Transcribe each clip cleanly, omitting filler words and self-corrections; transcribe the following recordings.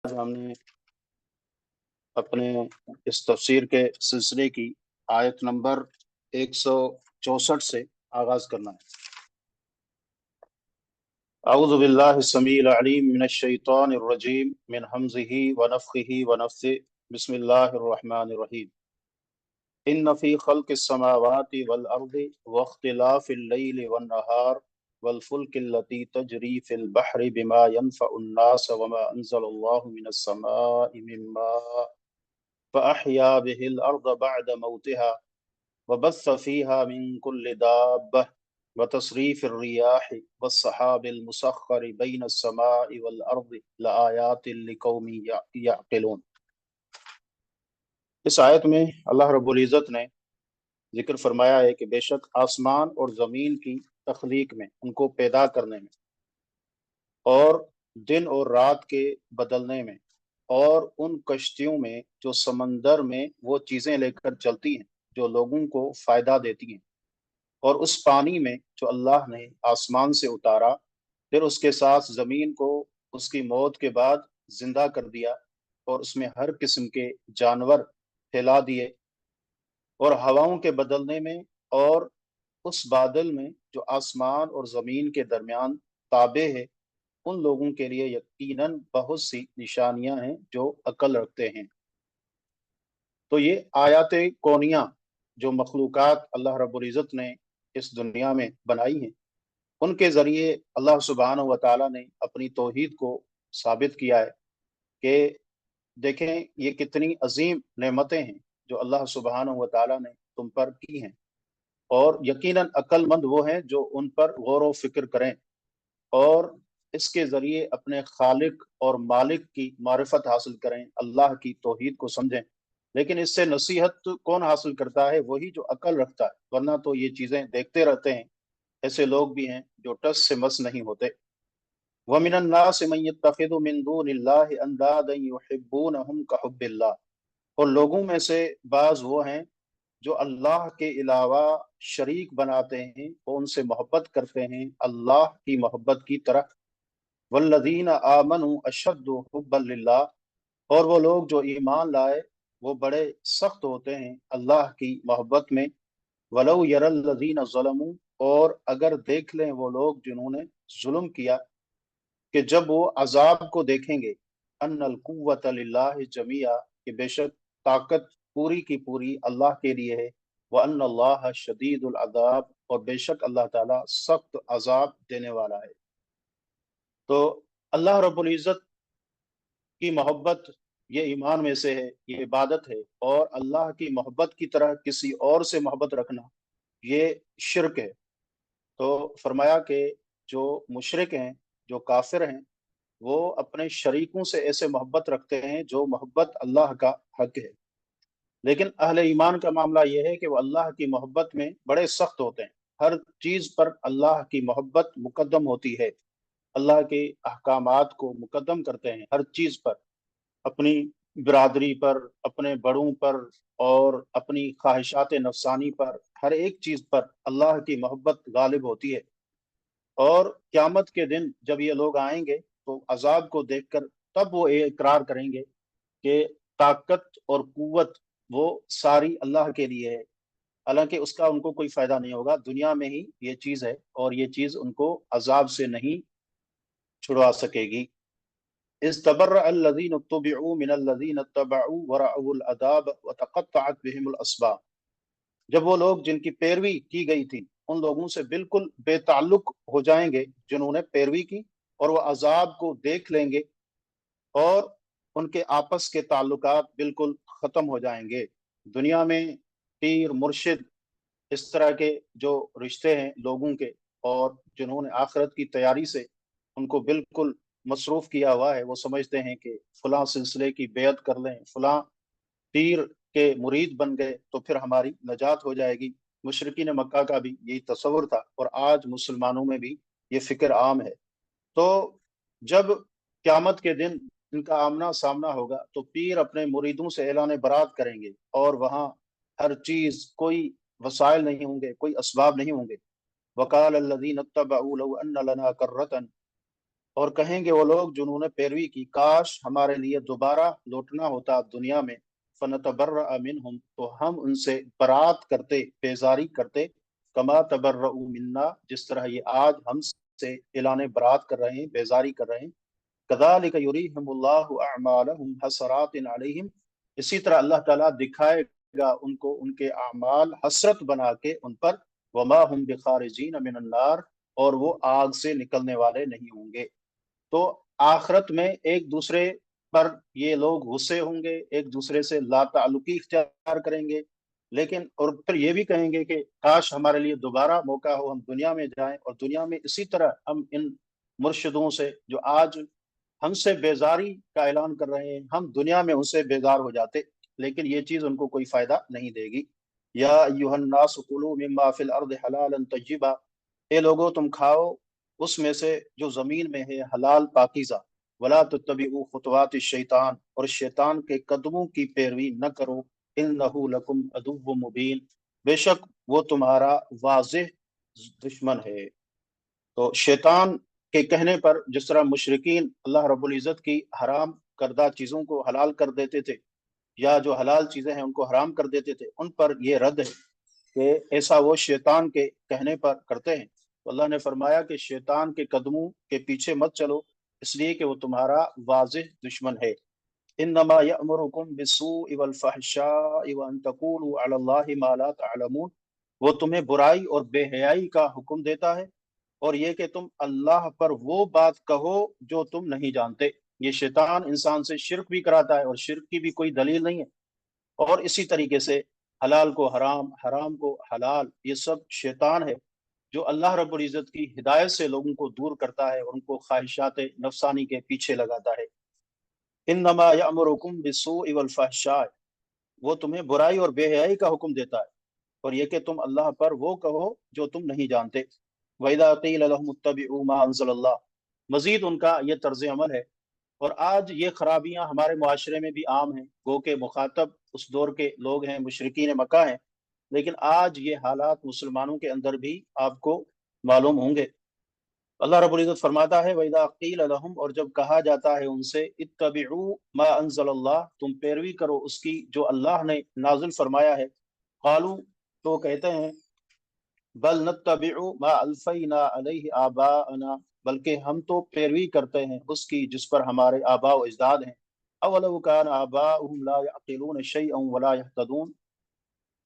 آج ہم نے اپنے اس تفسیر کے سلسلے کی آیت نمبر 164 سے آغاز کرنا ہے۔ اعوذ باللہ السمیع العلیم من الشیطان الرجیم من حمزہ ونفخہ ونفثہ بسم اللہ الرحمن الرحیم۔ ان فی خلق السماوات والارض واختلاف اللیل والنہار والفلک التي تجری فی البحر بما ينفع الناس وما انزل اللہ من السماء من ماء فأحيا به الأرض بعد موتها وبث فيها من كل دابة وتصريف الرياح والسحاب المسخر بين السماء والأرض لآيات لقوم يعقلون۔ اس آیت میں اللہ رب العزت نے ذکر فرمایا ہے کہ بے شک آسمان اور زمین کی تخلیق میں، ان کو پیدا کرنے میں، اور دن اور رات کے بدلنے میں، اور ان کشتیوں میں جو سمندر میں وہ چیزیں لے کر چلتی ہیں جو لوگوں کو فائدہ دیتی ہیں، اور اس پانی میں جو اللہ نے آسمان سے اتارا، پھر اس کے ساتھ زمین کو اس کی موت کے بعد زندہ کر دیا اور اس میں ہر قسم کے جانور پھیلا دیے، اور ہواؤں کے بدلنے میں، اور اس بادل میں جو آسمان اور زمین کے درمیان تابع ہے، ان لوگوں کے لیے یقیناً بہت سی نشانیاں ہیں جو عقل رکھتے ہیں۔ تو یہ آیات کونیہ جو مخلوقات اللہ رب العزت نے اس دنیا میں بنائی ہیں، ان کے ذریعے اللہ سبحانہ و تعالیٰ نے اپنی توحید کو ثابت کیا ہے کہ دیکھیں یہ کتنی عظیم نعمتیں ہیں جو اللہ سبحانہ و تعالیٰ نے تم پر کی ہیں، اور یقیناً عقل مند وہ ہیں جو ان پر غور و فکر کریں اور اس کے ذریعے اپنے خالق اور مالک کی معرفت حاصل کریں، اللہ کی توحید کو سمجھیں۔ لیکن اس سے نصیحت کون حاصل کرتا ہے؟ وہی جو عقل رکھتا ہے، ورنہ تو یہ چیزیں دیکھتے رہتے ہیں۔ ایسے لوگ بھی ہیں جو ٹس سے مس نہیں ہوتے۔ وَمِنَ النَّاسِ مَن يَتَّخِذُ مِن دُونِ اللَّهِ أَندَادًا يُحِبُّونَهُمْ كَحُبِّ اللَّهِ، اور لوگوں میں سے بعض وہ ہیں جو اللہ کے علاوہ شریک بناتے ہیں، وہ ان سے محبت کرتے ہیں اللہ کی محبت کی طرح۔ والذین آمنوا اشد حبا للہ، اور وہ لوگ جو ایمان لائے وہ بڑے سخت ہوتے ہیں اللہ کی محبت میں۔ ولو یری الذین ظلموا، اور اگر دیکھ لیں وہ لوگ جنہوں نے ظلم کیا، کہ جب وہ عذاب کو دیکھیں گے، ان القوۃ للہ جمیعا، کہ بے شک طاقت پوری کی پوری اللہ کے لیے ہے، وان اللہ شدید العذاب، اور بے شک اللہ تعالیٰ سخت عذاب دینے والا ہے۔ تو اللہ رب العزت کی محبت یہ ایمان میں سے ہے، یہ عبادت ہے، اور اللہ کی محبت کی طرح کسی اور سے محبت رکھنا یہ شرک ہے۔ تو فرمایا کہ جو مشرک ہیں، جو کافر ہیں، وہ اپنے شریکوں سے ایسے محبت رکھتے ہیں جو محبت اللہ کا حق ہے، لیکن اہل ایمان کا معاملہ یہ ہے کہ وہ اللہ کی محبت میں بڑے سخت ہوتے ہیں۔ ہر چیز پر اللہ کی محبت مقدم ہوتی ہے، اللہ کے احکامات کو مقدم کرتے ہیں ہر چیز پر، اپنی برادری پر، اپنے بڑوں پر، اور اپنی خواہشات نفسانی پر، ہر ایک چیز پر اللہ کی محبت غالب ہوتی ہے۔ اور قیامت کے دن جب یہ لوگ آئیں گے تو عذاب کو دیکھ کر تب وہ اقرار کریں گے کہ طاقت اور قوت وہ ساری اللہ کے لیے ہے، حالانکہ اس کا ان کو کوئی فائدہ نہیں ہوگا، دنیا میں ہی یہ چیز ہے، اور یہ چیز ان کو عذاب سے نہیں چھڑوا سکے گی۔ اذ تبرأ الذین اتبعوا من الذین اتبعوا ورأوا العذاب وتقطعت بهم الاسباب، جب وہ لوگ جن کی پیروی کی گئی تھی ان لوگوں سے بالکل بے تعلق ہو جائیں گے جنہوں نے پیروی کی، اور وہ عذاب کو دیکھ لیں گے اور ان کے آپس کے تعلقات بالکل ختم ہو جائیں گے۔ دنیا میں پیر مرشد اس طرح کے جو رشتے ہیں لوگوں کے، اور جنہوں نے آخرت کی تیاری سے ان کو بالکل مصروف کیا ہوا ہے، وہ سمجھتے ہیں کہ فلاں سلسلے کی بیعت کر لیں، فلاں پیر کے مرید بن گئے تو پھر ہماری نجات ہو جائے گی۔ مشرکین مکہ کا بھی یہی تصور تھا، اور آج مسلمانوں میں بھی یہ فکر عام ہے۔ تو جب قیامت کے دن ان کا آمنا سامنا ہوگا تو پیر اپنے مریدوں سے اعلان برات کریں گے، اور وہاں ہر چیز، کوئی وسائل نہیں ہوں گے، کوئی اسباب نہیں ہوں گے۔ وقال الذین اتبعوا لو ان لنا کرۃ، اور کہیں گے وہ لوگ جنہوں نے پیروی کی، کاش ہمارے لیے دوبارہ لوٹنا ہوتا دنیا میں، فنتبرأ منہم، تو ہم ان سے برات کرتے، بیزاری کرتے، کما تبرؤوا منا، جس طرح یہ آج ہم سے اعلان برات کر رہے ہیں، بیزاری کر رہے ہیں۔ کذالک یریہم اللہ اعمالہم حسرات علیہم، اسی طرح اللہ تعالیٰ دکھائے گا ان کو ان کے اعمال حسرت بنا کے ان پر، وما ہم بخارجین من النار، اور وہ آگ سے نکلنے والے نہیں ہوں گے۔ تو آخرت میں ایک دوسرے پر یہ لوگ غصے ہوں گے، ایک دوسرے سے لا تعلقی اختیار کریں گے، لیکن اور پھر یہ بھی کہیں گے کہ کاش ہمارے لیے دوبارہ موقع ہو، ہم دنیا میں جائیں اور دنیا میں اسی طرح ہم ان مرشدوں سے جو آج ہم سے بیزاری کا اعلان کر رہے ہیں، ہم دنیا میں ان سے بیزار ہو جاتے، لیکن یہ چیز ان کو کوئی فائدہ نہیں دے گی۔ یا ایھا الناس کلوا مما فی الارض حلالا طیبا، اے لوگو تم کھاؤ اس میں سے جو زمین میں ہے حلال پاکیزہ، ولا تتبعوا خطوات الشیطان، اور شیطان کے قدموں کی پیروی نہ کرو، انہ لکم عدو مبین، بے شک وہ تمہارا واضح دشمن ہے۔ تو شیطان کے کہنے پر جس طرح مشرکین اللہ رب العزت کی حرام کردہ چیزوں کو حلال کر دیتے تھے، یا جو حلال چیزیں ہیں ان کو حرام کر دیتے تھے، ان پر یہ رد ہے کہ ایسا وہ شیطان کے کہنے پر کرتے ہیں۔ تو اللہ نے فرمایا کہ شیطان کے قدموں کے پیچھے مت چلو، اس لیے کہ وہ تمہارا واضح دشمن ہے۔ انما یأمرکم بالسوء والفحشاء وان تقولوا علی اللہ ما لا تعلمون، وہ تمہیں برائی اور بے حیائی کا حکم دیتا ہے، اور یہ کہ تم اللہ پر وہ بات کہو جو تم نہیں جانتے۔ یہ شیطان انسان سے شرک بھی کراتا ہے، اور شرک کی بھی کوئی دلیل نہیں ہے، اور اسی طریقے سے حلال کو حرام، حرام کو حلال، یہ سب شیطان ہے جو اللہ رب العزت کی ہدایت سے لوگوں کو دور کرتا ہے اور ان کو خواہشات نفسانی کے پیچھے لگاتا ہے۔ انما یأمرکم بالسوء والفحشاء، وہ تمہیں برائی اور بے حیائی کا حکم دیتا ہے، اور یہ کہ تم اللہ پر وہ کہو جو تم نہیں جانتے۔ وَإِذَا قِيلَ لَهُمُ اتَّبِعُوا مَا أَنزَلَ اللَّهُ، مزید ان کا یہ طرز عمل ہے، اور آج یہ خرابیاں ہمارے معاشرے میں بھی عام ہیں، گو کہ مخاطب اس دور کے لوگ ہیں، مشرکین مکہ ہیں، لیکن آج یہ حالات مسلمانوں کے اندر بھی آپ کو معلوم ہوں گے۔ اللہ رب العزت فرماتا ہے وَإِذَا قِيلَ لَهُمْ، اور جب کہا جاتا ہے ان سے، اتبعوا ما انزل اللہ، تم پیروی کرو اس کی جو اللہ نے نازل فرمایا ہے، قالوا، تو کہتے ہیں، بل نتبع ما الفینا علیہ آباءنا، بلکہ ہم تو پیروی کرتے ہیں اس کی جس پر ہمارے آباء و اجداد ہیں۔ اولو کان آباؤہم لا یعقلون شیئا ولا یہتدون،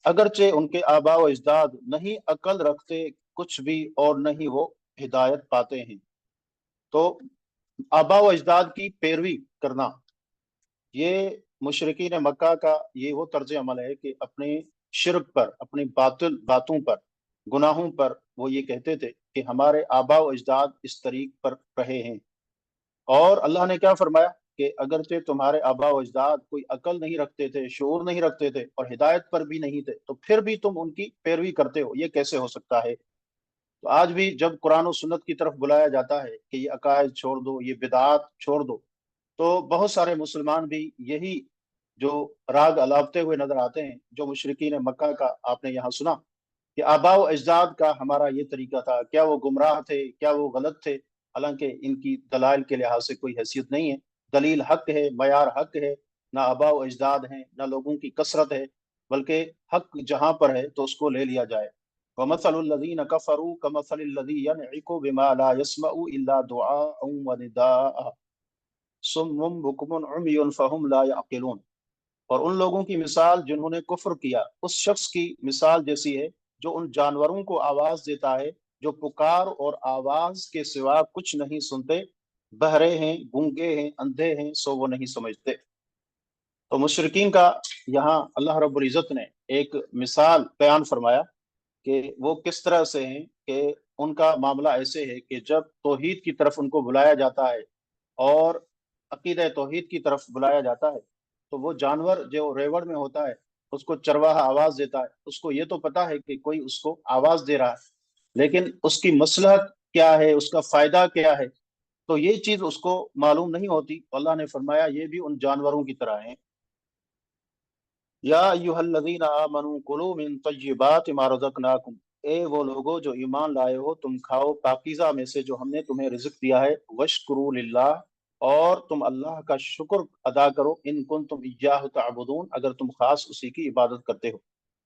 اگرچہ ان کے آباء و اجداد نہیں عقل رکھتے کچھ بھی، اور نہیں وہ ہدایت پاتے ہیں۔ تو آباء و اجداد کی پیروی کرنا، یہ مشرکین مکہ کا یہ وہ طرز عمل ہے کہ اپنے شرک پر، اپنی باطل باتوں پر، گناہوں پر وہ یہ کہتے تھے کہ ہمارے آباء و اجداد اس طریق پر رہے ہیں۔ اور اللہ نے کیا فرمایا کہ اگرچہ تمہارے آباء و اجداد کوئی عقل نہیں رکھتے تھے، شعور نہیں رکھتے تھے، اور ہدایت پر بھی نہیں تھے، تو پھر بھی تم ان کی پیروی کرتے ہو، یہ کیسے ہو سکتا ہے؟ تو آج بھی جب قرآن و سنت کی طرف بلایا جاتا ہے کہ یہ عقائد چھوڑ دو، یہ بدعات چھوڑ دو، تو بہت سارے مسلمان بھی یہی جو راگ الاپتے ہوئے نظر آتے ہیں، جو مشرکین مکہ کا آپ نے یہاں سنا کہ آباء و اجداد کا ہمارا یہ طریقہ تھا، کیا وہ گمراہ تھے، کیا وہ غلط تھے؟ حالانکہ ان کی دلائل کے لحاظ سے کوئی حیثیت نہیں ہے، دلیل حق ہے، معیار حق ہے، نہ آباء و اجداد ہیں، نہ لوگوں کی کثرت ہے، بلکہ حق جہاں پر ہے تو اس کو لے لیا جائے۔ وَمَثَلُ الَّذِينَ كَفَرُوا كَمَثَلِ الَّذِي يَنْعِقُ بِمَا لَا يَسْمَعُ إِلَّا دُعَاءً وَنِدَاءً صُمٌّ بُكْمٌ عُمْيٌ فَهُمْ لَا يَعْقِلُونَ، اور ان لوگوں کی مثال جنہوں نے کفر کیا اس شخص کی مثال جیسی ہے جو ان جانوروں کو آواز دیتا ہے جو پکار اور آواز کے سوا کچھ نہیں سنتے، بہرے ہیں، گونگے ہیں، اندھے ہیں، سو وہ نہیں سمجھتے۔ تو مشرکین کا یہاں اللہ رب العزت نے ایک مثال بیان فرمایا کہ وہ کس طرح سے ہیں، کہ ان کا معاملہ ایسے ہے کہ جب توحید کی طرف ان کو بلایا جاتا ہے اور عقیدہ توحید کی طرف بلایا جاتا ہے، تو وہ جانور جو ریوڑ میں ہوتا ہے اس کو چرواہا آواز دیتا ہے، اس کو یہ تو پتا ہے کہ کوئی اس کو آواز دے رہا ہے، لیکن اس کی مصلحت کیا ہے، اس کا فائدہ کیا ہے، تو یہ چیز اس کو معلوم نہیں ہوتی۔ اللہ نے فرمایا یہ بھی ان جانوروں کی طرح ہیں۔ یا ایھا الذین آمنوا کلوا من طیبات ما رزقناکم، اے وہ لوگو جو ایمان لائے ہو، تم کھاؤ پاکیزہ میں سے جو ہم نے تمہیں رزق دیا ہے، وشکرو للہ، اور تم اللہ کا شکر ادا کرو، ان کنتم ایاہ تعبدون، اگر تم خاص اسی کی عبادت کرتے ہو۔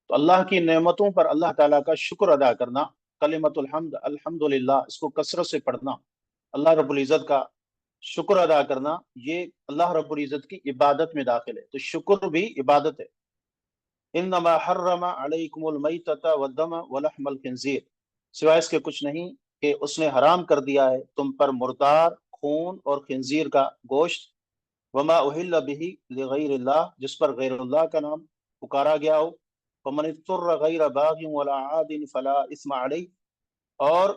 تو اللہ کی نعمتوں پر اللہ تعالیٰ کا شکر ادا کرنا، کلمۃ الحمد، الحمدللہ، اس کو کثرت سے پڑھنا، اللہ رب العزت کا شکر ادا کرنا، یہ اللہ رب العزت کی عبادت میں داخل ہے۔ تو شکر بھی عبادت ہے۔ انما حرم علیکم المیتۃ والدم ولحم الخنزیر، سوائے اس کے کچھ نہیں کہ اس نے حرام کر دیا ہے تم پر مردار، خون اور خنزیر کا گوشت، وما اہل بہ لغیر اللہ، جس پر غیر اللہ کا نام پکارا گیا ہو، فمن اضطر غیر باغ ولا عاد فلا اثم علیہ، اور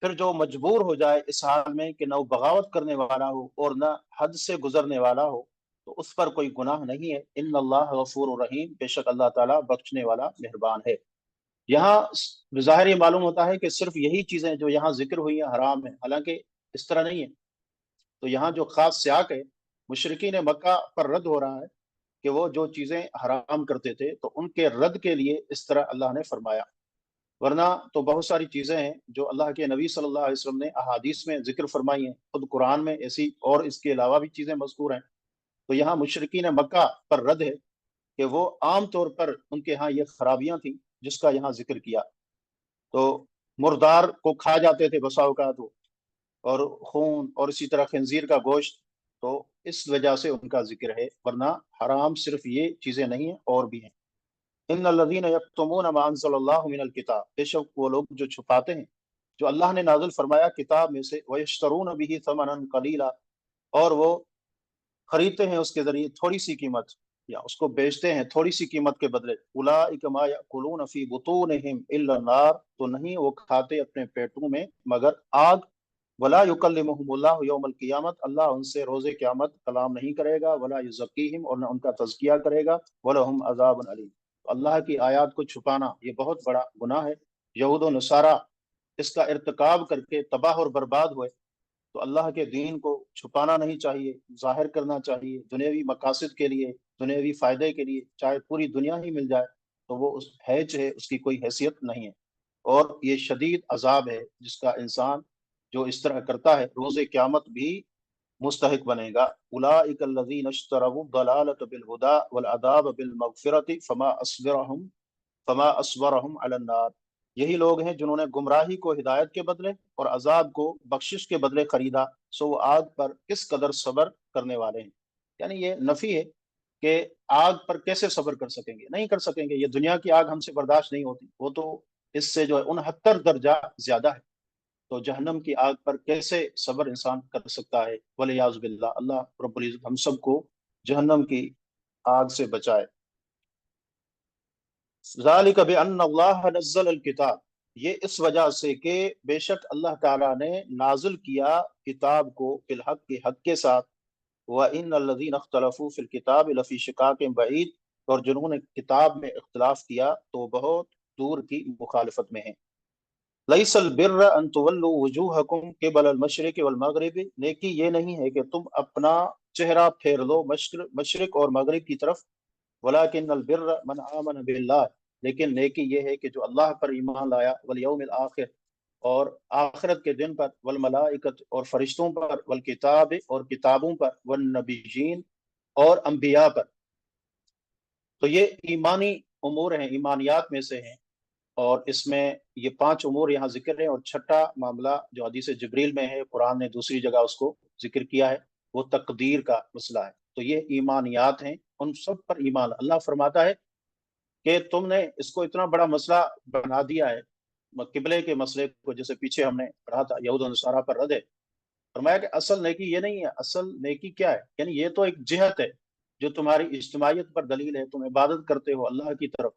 پھر جو مجبور ہو جائے اس حال میں کہ نہ وہ بغاوت کرنے والا ہو اور نہ حد سے گزرنے والا ہو، تو اس پر کوئی گناہ نہیں ہے۔ ان اللہ غفور الرحیم، بے شک اللہ تعالیٰ بخشنے والا مہربان ہے۔ یہاں بظاہر یہ معلوم ہوتا ہے کہ صرف یہی چیزیں جو یہاں ذکر ہوئی ہیں حرام ہیں، حالانکہ اس طرح نہیں ہے۔ تو یہاں جو خاص سیاق ہے، مشرکین مکہ پر رد ہو رہا ہے کہ وہ جو چیزیں حرام کرتے تھے، تو ان کے رد کے لیے اس طرح اللہ نے فرمایا۔ ورنہ تو بہت ساری چیزیں ہیں جو اللہ کے نبی صلی اللہ علیہ وسلم نے احادیث میں ذکر فرمائی ہیں، خود قرآن میں ایسی اور اس کے علاوہ بھی چیزیں مذکور ہیں۔ تو یہاں مشرکین مکہ پر رد ہے کہ وہ عام طور پر ان کے ہاں یہ خرابیاں تھیں جس کا یہاں ذکر کیا۔ تو مردار کو کھا جاتے تھے بسا اوقات وہ، اور خون، اور اسی طرح خنزیر کا گوشت، تو اس وجہ سے ان کا ذکر ہے، ورنہ حرام صرف یہ چیزیں نہیں ہیں، اور بھی ہیں۔ ان الذین یکتمون ما انزل اللہ من الکتاب، بے شک وہ لوگ جو چھپاتے ہیں جو اللہ نے نازل فرمایا کتاب میں سے، ویشترون به ثمنا قلیلا، اور وہ خریدتے ہیں اس کے ذریعے تھوڑی سی قیمت، یا اس کو بیچتے ہیں تھوڑی سی قیمت کے بدلے، اولئک ما یأکلون فی بطونہم الا النار، تو نہیں وہ کھاتے اپنے پیٹوں میں مگر آگ، ولا یکلمہم اللہ یوم القیامت، اللہ ان سے روز قیامت کلام نہیں کرے گا، ولا یزکیہم، اور نہ ان کا تزکیہ کرے گا، ولہم عذاب علیم۔ تو اللہ کی آیات کو چھپانا یہ بہت بڑا گناہ ہے۔ یہود و نصارہ اس کا ارتکاب کر کے تباہ اور برباد ہوئے۔ تو اللہ کے دین کو چھپانا نہیں چاہیے، ظاہر کرنا چاہیے، دنیاوی مقاصد کے لیے، دنیاوی فائدے کے لیے، چاہے پوری دنیا ہی مل جائے تو وہ اس حیث ہے، اس کی کوئی حیثیت نہیں ہے، اور یہ شدید عذاب ہے جس کا انسان جو اس طرح کرتا ہے روز قیامت بھی مستحق بنے گا۔ اولئک الذین اشتروا الضلالۃ بالہدی والعذاب بالمغفرۃ فما اصبرهم علی النار، یہی لوگ ہیں جنہوں نے گمراہی کو ہدایت کے بدلے اور عذاب کو بخشش کے بدلے خریدا، سو وہ آگ پر کس قدر صبر کرنے والے ہیں۔ یعنی یہ نفی ہے کہ آگ پر کیسے صبر کر سکیں گے، نہیں کر سکیں گے، یہ دنیا کی آگ ہم سے برداشت نہیں ہوتی، وہ تو اس سے جو ہے 69 درجہ زیادہ ہے، تو جہنم کی آگ پر کیسے صبر انسان کر سکتا ہے؟ ولیعوذ باللہ، اللہ رب العزت ہم سب کو جہنم کی آگ سے بچائے۔ ذالک بان اللہ نزل الکتاب، یہ اس وجہ سے کہ بے شک اللہ تعالیٰ نے نازل کیا کتاب کو بالحق کے حق کے ساتھ، وان الذین اختلفوا فی الکتاب لفی شقاق بعید، اور جنہوں نے کتاب میں اختلاف کیا تو بہت دور کی مخالفت میں ہیں۔ لیس البر ان تولوا وجوہکم قبل المشرق والمغرب، نیکی یہ نہیں ہے کہ تم اپنا چہرہ پھیر لو مشرق اور مغرب کی طرف، ولکن البر من آمن باللہ، لیکن نیکی یہ ہے کہ جو اللہ پر ایمان لایا، والیوم الآخر، اور آخرت کے دن پر، والملائکۃ، اور فرشتوں پر، والکتاب، اور کتابوں پر، والنبیین، اور انبیاء پر۔ تو یہ ایمانی امور ہیں، ایمانیات میں سے ہیں، اور اس میں یہ 5 امور یہاں ذکر ہیں، اور چھٹا معاملہ جو حدیث جبریل میں ہے، قرآن نے دوسری جگہ اس کو ذکر کیا ہے، وہ تقدیر کا مسئلہ ہے۔ تو یہ ایمانیات ہیں، ان سب پر ایمان۔ اللہ فرماتا ہے کہ تم نے اس کو اتنا بڑا مسئلہ بنا دیا ہے، قبلے کے مسئلے کو، جیسے پیچھے ہم نے پڑھا تھا یہود و نصارہ پر رد ہے۔ فرمایا کہ اصل نیکی یہ نہیں ہے، اصل نیکی کیا ہے؟ یعنی یہ تو ایک جہت ہے جو تمہاری اجتماعیت پر دلیل ہے، تم عبادت کرتے ہو اللہ کی طرف،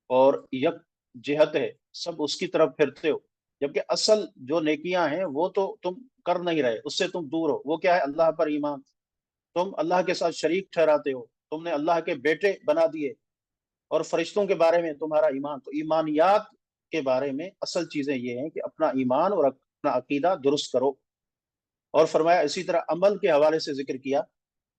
اور یک جہت ہے، سب اس کی طرف پھرتے ہو، جبکہ اصل جو نیکیاں ہیں وہ تو تم کر نہیں رہے، اس سے تم دور ہو۔ وہ کیا ہے؟ اللہ پر ایمان، تم اللہ کے ساتھ شریک ٹھہراتے ہو، تم نے اللہ کے بیٹے بنا دیے، اور فرشتوں کے بارے میں تمہارا ایمان۔ تو ایمانیات کے بارے میں اصل چیزیں یہ ہیں کہ اپنا ایمان اور اپنا عقیدہ درست کرو، اور فرمایا اسی طرح عمل کے حوالے سے ذکر کیا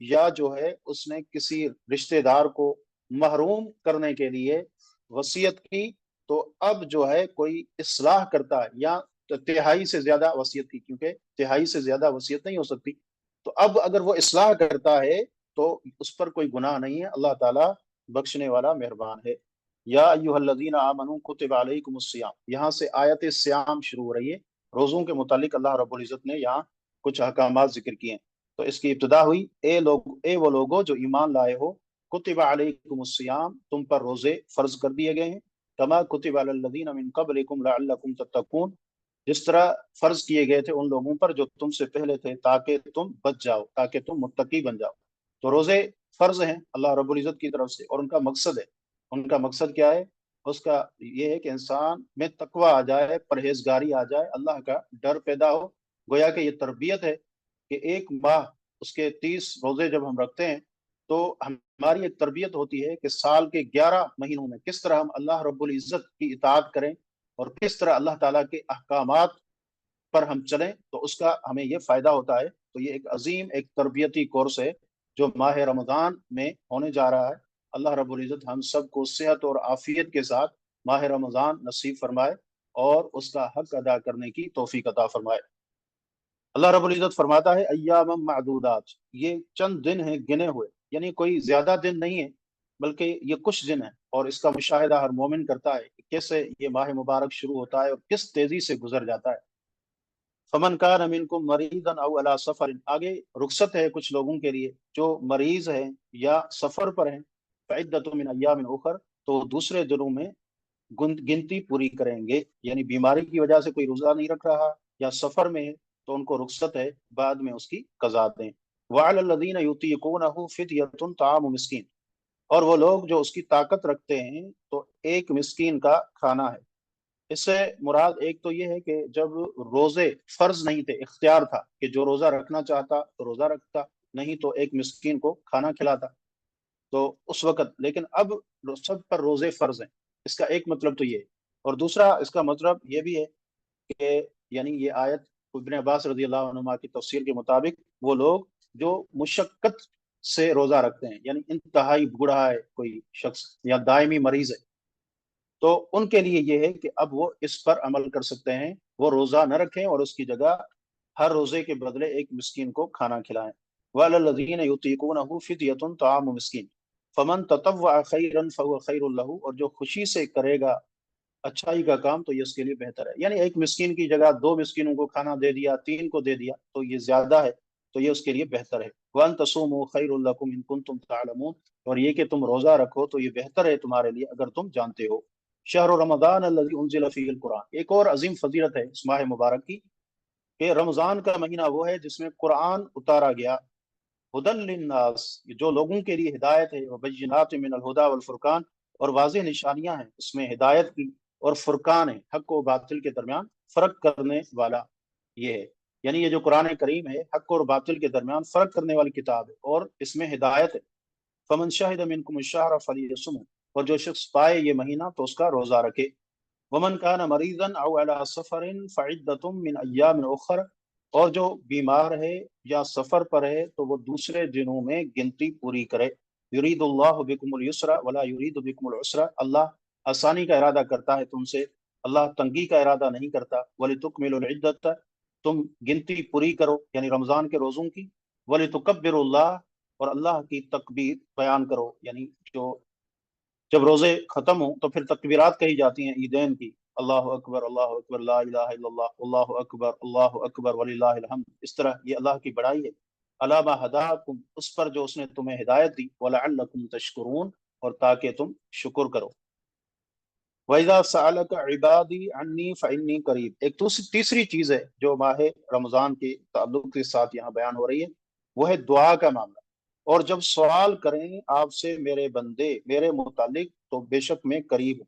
یا جو ہے اس نے کسی رشتہ دار کو محروم کرنے کے لیے وصیت کی، تو اب جو ہے کوئی اصلاح کرتا ہے، یا تہائی سے زیادہ وصیت کی، کیونکہ تہائی سے زیادہ وصیت نہیں ہو سکتی، تو اب اگر وہ اصلاح کرتا ہے تو اس پر کوئی گناہ نہیں ہے، اللہ تعالیٰ بخشنے والا مہربان ہے۔ یا ایھا الذین آمنوا کتب علیکم الصیام، یہاں سے آیت سیام شروع ہو رہی ہے، روزوں کے متعلق اللہ رب العزت نے یہاں کچھ احکامات ذکر کیے ہیں۔ تو اس کی ابتدا ہوئی، اے وہ لوگو جو ایمان لائے ہو، کتب علیکم الصیام، تم پر روزے فرض کر دیے گئے ہیں، کما کتب علی الذین من قبلکم لعلکم تتقون، جس طرح فرض کیے گئے تھے ان لوگوں پر جو تم سے پہلے تھے، تاکہ تم بچ جاؤ، تاکہ تم متقی بن جاؤ۔ تو روزے فرض ہیں اللہ رب العزت کی طرف سے، اور ان کا مقصد ہے، ان کا مقصد کیا ہے؟ اس کا یہ ہے کہ انسان میں تقوی آ جائے، پرہیزگاری آ جائے، اللہ کا ڈر پیدا ہو۔ گویا کہ یہ تربیت ہے کہ ایک ماہ اس کے 30 روزے جب ہم رکھتے ہیں تو ہماری ایک تربیت ہوتی ہے کہ سال کے 11 مہینوں میں کس طرح ہم اللہ رب العزت کی اطاعت کریں، اور کس طرح اللہ تعالیٰ کے احکامات پر ہم چلیں، تو اس کا ہمیں یہ فائدہ ہوتا ہے۔ تو یہ ایک عظیم ایک تربیتی کورس ہے جو ماہ رمضان میں ہونے جا رہا ہے۔ اللہ رب العزت ہم سب کو صحت اور عافیت کے ساتھ ماہ رمضان نصیب فرمائے، اور اس کا حق ادا کرنے کی توفیق عطا فرمائے۔ اللہ رب العزت فرماتا ہے ایام معدودات، یہ چند دن ہیں گنے ہوئے، یعنی کوئی زیادہ دن نہیں ہے، بلکہ یہ کچھ دن ہیں، اور اس کا مشاہدہ ہر مومن کرتا ہے کہ کیسے یہ ماہ مبارک شروع ہوتا ہے اور کس تیزی سے گزر جاتا ہے۔ فمن کان منکم مریضا او علی سفر، آگے رخصت ہے کچھ لوگوں کے لیے جو مریض ہیں یا سفر پر ہیں، فعدۃ من ایام اخر، تو دوسرے دنوں میں گنتی پوری کریں گے، یعنی بیماری کی وجہ سے کوئی روزہ نہیں رکھ رہا یا سفر میں ہے تو ان کو رخصت ہے، بعد میں اس کی قضا دیں۔ وعلی الذین یطیقونہ فدیۃ طعام مسکین، اور وہ لوگ جو اس کی طاقت رکھتے ہیں تو ایک مسکین کا کھانا ہے۔ اس سے مراد ایک تو یہ ہے کہ جب روزے فرض نہیں تھے، اختیار تھا کہ جو روزہ رکھنا چاہتا تو روزہ رکھتا، نہیں تو ایک مسکین کو کھانا کھلاتا، تو اس وقت، لیکن اب سب پر روزے فرض ہیں، اس کا ایک مطلب تو یہ ہے۔ اور دوسرا اس کا مطلب یہ بھی ہے کہ یعنی یہ آیت ابن عباس رضی اللہ عنہما کی تفسیر کے مطابق وہ لوگ جو مشقت سے روزہ رکھتے ہیں، یعنی انتہائی بوڑھا ہے کوئی شخص یا دائمی مریض ہے، تو ان کے لیے یہ ہے کہ اب وہ اس پر عمل کر سکتے ہیں، وہ روزہ نہ رکھیں اور اس کی جگہ ہر روزے کے بدلے ایک مسکین کو کھانا کھلائیں۔ وعلی الذین یطیقونہ فدیۃ طعام مسکین فمن تطوع خیرا فهو خیر له، اور جو خوشی سے کرے گا اچھائی کا کام تو یہ اس کے لیے بہتر ہے، یعنی ایک مسکین کی جگہ 2 مسکینوں کو کھانا دے دیا، 3 کو دے دیا تو یہ زیادہ ہے، تو یہ اس کے لیے بہتر ہے۔ وَأَن تَصُومُوا خَيْرٌ لَكُمْ إِن كُنتُمْ تَعْلَمُونَ، اور یہ کہ تم روزہ رکھو تو یہ بہتر ہے تمہارے لیے اگر تم جانتے ہو۔ شہر رمضان الذی انزل فیہ القرآن، ایک اور عظیم فضیلت ہے اس ماہ مبارک کی کہ رمضان کا مہینہ وہ ہے جس میں قرآن اتارا گیا، ہدی للناس، جو لوگوں کے لیے ہدایت ہے، وبینات من الہدی والفرقان، اور واضح نشانیاں ہیں اس میں ہدایت کی، اور فرقان ہے حق و باطل کے درمیان فرق کرنے والا، یہ ہے یعنی یہ جو قرآن کریم ہے حق اور باطل کے درمیان فرق کرنے والی کتاب ہے، اور اس میں ہدایت ہے۔ فمن شہد منکم الشہر فلیصمہ، اور جو شخص پائے یہ مہینہ تو اس کا روزہ رکھے۔ ومن کان مریضا او علی سفر فعدۃ من ایام اخر، اور جو بیمار ہے یا سفر پر ہے تو وہ دوسرے دنوں میں گنتی پوری کرے۔ یرید اللہ بکم اليسر ولا یرید بکم العسر، اللہ آسانی کا ارادہ کرتا ہے تم سے، اللہ تنگی کا ارادہ نہیں کرتا۔ ولتکملوا العدۃ، تم گنتی پوری کرو یعنی رمضان کے روزوں کی۔ ولتکبروا اللہ، اور اللہ کی تکبیر بیان کرو، یعنی جو جب روزے ختم ہوں تو پھر تکبیرات کہی جاتی ہیں عیدین کی، اللہ اکبر لا الہ الا اللہ اکبر وللہ الحمد، اس طرح یہ اللہ کی بڑائی ہے۔ علی ما ہداکم، اس پر جو اس نے تمہیں ہدایت دی، ولعلکم تشکرون، اور تاکہ تم شکر کرو۔ وَإِذَا سَأَلَكَ عِبَادِي عَنِّي فَإِنِّي قَرِيبٌ، ایک تیسری چیز ہے جو ماہ رمضان کے تعلق کے ساتھ یہاں بیان ہو رہی ہے، وہ ہے دعا کا معاملہ۔ اور جب سوال کریں آپ سے میرے بندے میرے متعلق تو بے شک میں قریب ہوں،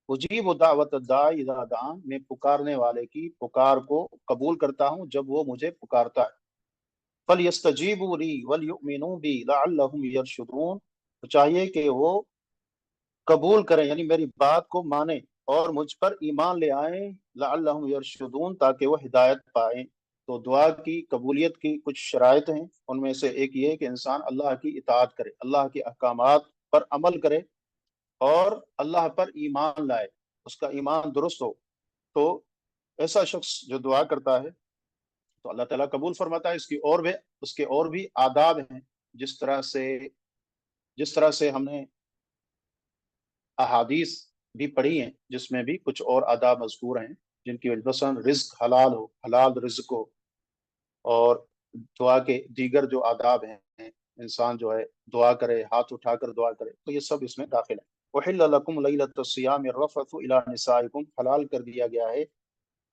اجیب دعوت الداعی اذا دعان، میں پکارنے والے کی پکار کو قبول کرتا ہوں جب وہ مجھے پکارتا ہے۔ فَلْيَسْتَجِيبُوا لِي وَلْيُؤْمِنُوا بِي لَعَلَّهُمْ يَرْشُدُونَ، تو چاہیے کہ وہ قبول کریں یعنی میری بات کو مانیں اور مجھ پر ایمان لے آئیں، لعلہم یرشدون، تاکہ وہ ہدایت پائیں۔ تو دعا کی قبولیت کی کچھ شرائط ہیں، ان میں سے ایک یہ ہے کہ انسان اللہ کی اطاعت کرے، اللہ کے احکامات پر عمل کرے اور اللہ پر ایمان لائے، اس کا ایمان درست ہو۔ تو ایسا شخص جو دعا کرتا ہے تو اللہ تعالیٰ قبول فرماتا ہے۔ اس کے اور بھی آداب ہیں، جس طرح سے ہم نے احادیث بھی پڑھی ہیں، جس میں بھی کچھ اور آداب مذکور ہیں، جن کی وجہ سے رزق حلال ہو، حلال رزق ہو، اور دعا کے دیگر جو آداب ہیں، انسان جو ہے دعا کرے، ہاتھ اٹھا کر دعا کرے، تو یہ سب اس میں داخل ہے۔ وَحِلَّ لَكُمْ لَيْلَةَ الصِّيَامِ الرَّفَثُ إِلَىٰ نِسَائِكُمْ، حلال کر دیا گیا ہے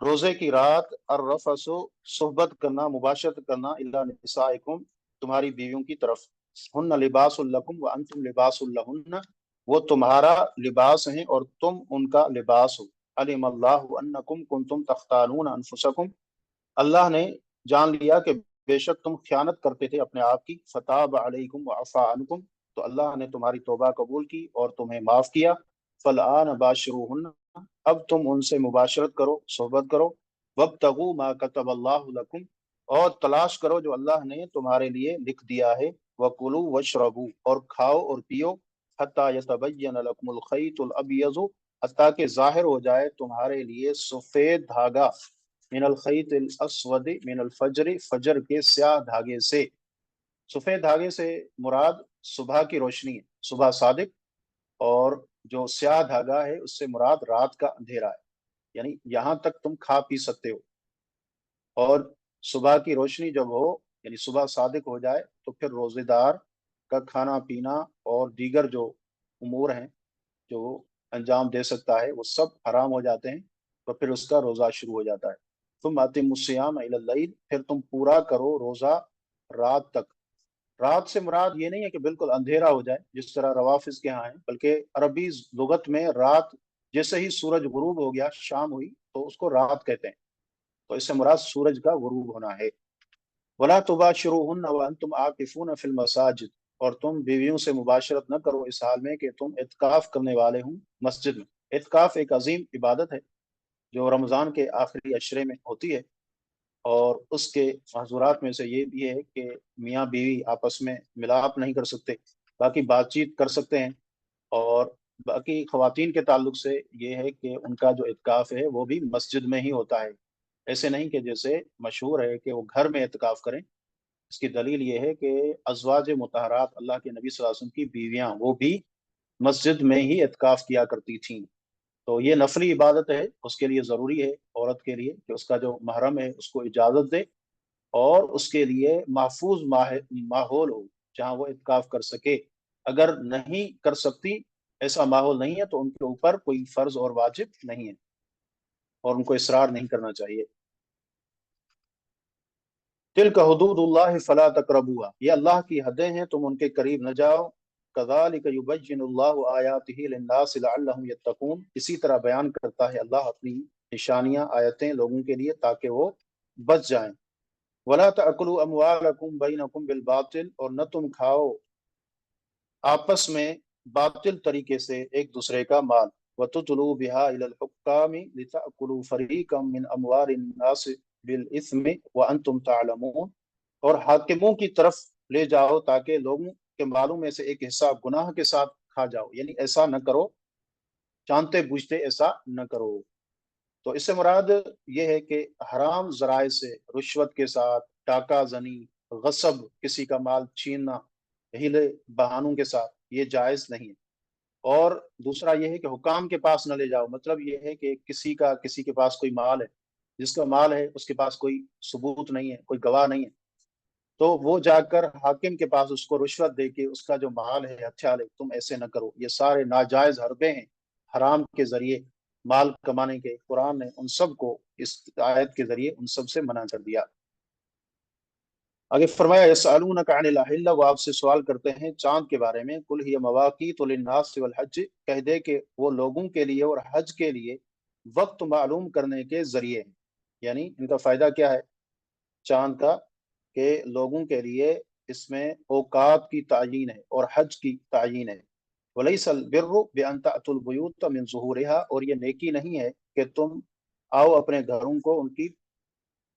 روزے کی رات الرفث، صحبت کرنا، مباشرت کرنا، الی نسائکم، تمہاری بیویوں کی طرف، ہن لباس لکم وانتم لباس لہن، وہ تمہارا لباس ہیں اور تم ان کا لباس ہو۔ علم اللہ انکم کنتم تختانون انفسکم، اللہ نے جان لیا کہ بے شک تم خیانت کرتے تھے اپنے آپ کی، فتاب علیکم وعفا عنکم، تو اللہ نے تمہاری توبہ قبول کی اور تمہیں معاف کیا۔ فالآن باشروہن، اب تم ان سے مباشرت کرو، صحبت کرو۔ وابتغوا ما کتب اللہ لکم، اور تلاش کرو جو اللہ نے تمہارے لیے لکھ دیا ہے۔ وکلوا واشربوا، اور کھاؤ اور پیو، حتی یتبین لکم الخیط الابیض، حتیٰ کہ ظاہر ہو جائے تمہارے لیے سفید دھاگا، من الخیط الاسود من الفجر، فجر کے سیاہ دھاگے سے۔ سفید دھاگے سے مراد صبح کی روشنی ہے، صبح صادق، اور جو سیاہ دھاگا ہے اس سے مراد رات کا اندھیرا ہے، یعنی یہاں تک تم کھا پی سکتے ہو، اور صبح کی روشنی جب ہو، یعنی صبح صادق ہو جائے، تو پھر روزے دار کا کھانا پینا اور دیگر جو امور ہیں جو انجام دے سکتا ہے وہ سب حرام ہو جاتے ہیں، تو پھر اس کا روزہ شروع ہو جاتا ہے۔ تم اتم الصیام الی اللیل، پھر تم پورا کرو روزہ رات تک۔ رات سے مراد یہ نہیں ہے کہ بالکل اندھیرا ہو جائے جس طرح روافظ کے ہاں ہے، بلکہ عربی لغت میں رات، جیسے ہی سورج غروب ہو گیا، شام ہوئی، تو اس کو رات کہتے ہیں، تو اس سے مراد سورج کا غروب ہونا ہے۔ ولا تباشروہن وانتم عاکفون فی المساجد، اور تم بیویوں سے مباشرت نہ کرو اس حال میں کہ تم اعتکاف کرنے والے ہوں مسجد میں۔ اعتکاف ایک عظیم عبادت ہے جو رمضان کے آخری عشرے میں ہوتی ہے، اور اس کے محظورات میں سے یہ بھی ہے کہ میاں بیوی آپس میں ملاپ نہیں کر سکتے، باقی بات چیت کر سکتے ہیں، اور باقی خواتین کے تعلق سے یہ ہے کہ ان کا جو اعتکاف ہے وہ بھی مسجد میں ہی ہوتا ہے۔ ایسے نہیں کہ جیسے مشہور ہے کہ وہ گھر میں اعتکاف کریں۔ اس کی دلیل یہ ہے کہ ازواج مطہرات، اللہ کے نبی صلی اللہ علیہ وسلم کی بیویاں، وہ بھی مسجد میں ہی اعتکاف کیا کرتی تھیں۔ تو یہ نفلی عبادت ہے، اس کے لیے ضروری ہے عورت کے لیے کہ اس کا جو محرم ہے اس کو اجازت دے، اور اس کے لیے محفوظ ماحول ہو جہاں وہ اعتکاف کر سکے۔ اگر نہیں کر سکتی، ایسا ماحول نہیں ہے، تو ان کے اوپر کوئی فرض اور واجب نہیں ہے، اور ان کو اصرار نہیں کرنا چاہیے۔ تلک حدود اللہ فلا تقربوها، یہ اللہ کی حدیں ہیں، تم ان کے قریب نہ جاؤ۔ کذالک یبین اللہ آیاتہ للناس لعلہم یتقون، اسی طرح بیان کرتا ہے اللہ اپنی نشانیاں، آیتیں لوگوں کے لیے تاکہ وہ بچ جائیں۔ ولا تأکلوا اموالکم بینکم بالباطل، اور نہ تم کھاؤ آپس میں باطل طریقے سے ایک دوسرے کا مال۔ وَتُدْلُوا بِهَا إِلَى الْحُكَّامِ لِتَأْكُلُوا فَرِيقًا مِّنْ أَمْوَالِ النَّاسِ بِالْإِثْمِ وَأَنْتُمْ تَعْلَمُونَ، اور حاکموں کی طرف لے جاؤ تاکہ لوگوں کے مالوں میں سے ایک حصہ گناہ کے ساتھ کھا جاؤ، یعنی ایسا نہ کرو، جانتے بوجھتے ایسا نہ کرو۔ تو اس سے مراد یہ ہے کہ حرام ذرائع سے، رشوت کے ساتھ، ڈاکہ زنی، غصب، کسی کا مال چھیننا، ہیلے بہانوں کے ساتھ، یہ جائز نہیں ہے۔ اور دوسرا یہ ہے کہ حکام کے پاس نہ لے جاؤ، مطلب یہ ہے کہ کسی کے پاس کوئی مال ہے، جس کا مال ہے اس کے پاس کوئی ثبوت نہیں ہے، کوئی گواہ نہیں ہے، تو وہ جا کر حاکم کے پاس اس کو رشوت دے کے اس کا جو مال ہے ہتھیا لے، تم ایسے نہ کرو۔ یہ سارے ناجائز حربے ہیں، حرام کے ذریعے مال کمانے کے، قرآن نے ان سب کو اس آیت کے ذریعے ان سب سے منع کر دیا۔ آگے فرمایا یسألونک عن الاحلہ، وہ آپ سے سوال کرتے ہیں چاند کے بارے میں، قل ہی مواقیت للناس والحج، کہہ دے کہ وہ لوگوں کے لیے اور حج کے لیے وقت معلوم کرنے کے ذریعے ہیں، یعنی ان کا فائدہ کیا ہے چاند کا، کہ لوگوں کے لیے اس میں اوقات کی تعیین ہے اور حج کی تعیین ہے۔ ولیس البر بان تأتوا البیوت من ظہورها، اور یہ نیکی نہیں ہے کہ تم آؤ اپنے گھروں کو ان کی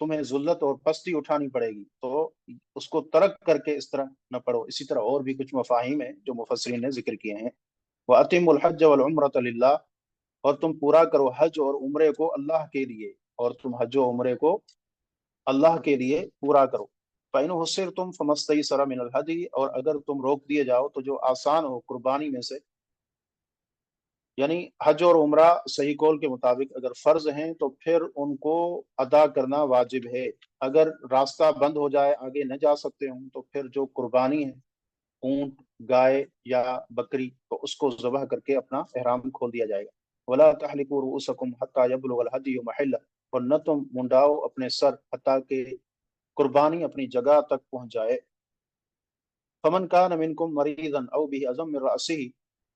تمہیں ذلت اور پستی اٹھانی پڑے گی تو اس کو ترک کر کے اس طرح نہ پڑھو۔ اسی طرح اور بھی کچھ مفاہیم ہیں جو مفسرین نے ذکر کیے ہیں۔ وَأَتِمُّ الْحَجَّ وَالْعُمْرَةَ لِلَّهِ، اور تم پورا کرو حج اور عمرے کو اللہ کے لیے، اور تم حج و عمرے کو اللہ کے لیے پورا کرو۔ فَإِنْ حُصِّرْتُمْ فَمَا اسْتَيْسَرَ مِنَ الْهَدْيِ، اور اگر تم روک دیے جاؤ تو جو آسان ہو قربانی میں سے، یعنی حج اور عمرہ صحیح قول کے مطابق اگر فرض ہیں تو پھر ان کو ادا کرنا واجب ہے۔ اگر راستہ بند ہو جائے، آگے نہ جا سکتے ہوں، تو پھر جو قربانی ہے، اونٹ، گائے یا بکری، تو اس کو ذبح کر کے اپنا احرام کھول دیا جائے گا۔ وَلَا تَحْلِقُوا رُؤُوسَكُمْ حَتَّى يَبْلُغَ الْهَدْيُ مَحِلَّهُ، اور نہ تم منڈاؤ اپنے سر حتیٰ کہ قربانی اپنی جگہ تک پہنچ جائے۔ فمن کان منکم مریضا او به اذى من رأسه،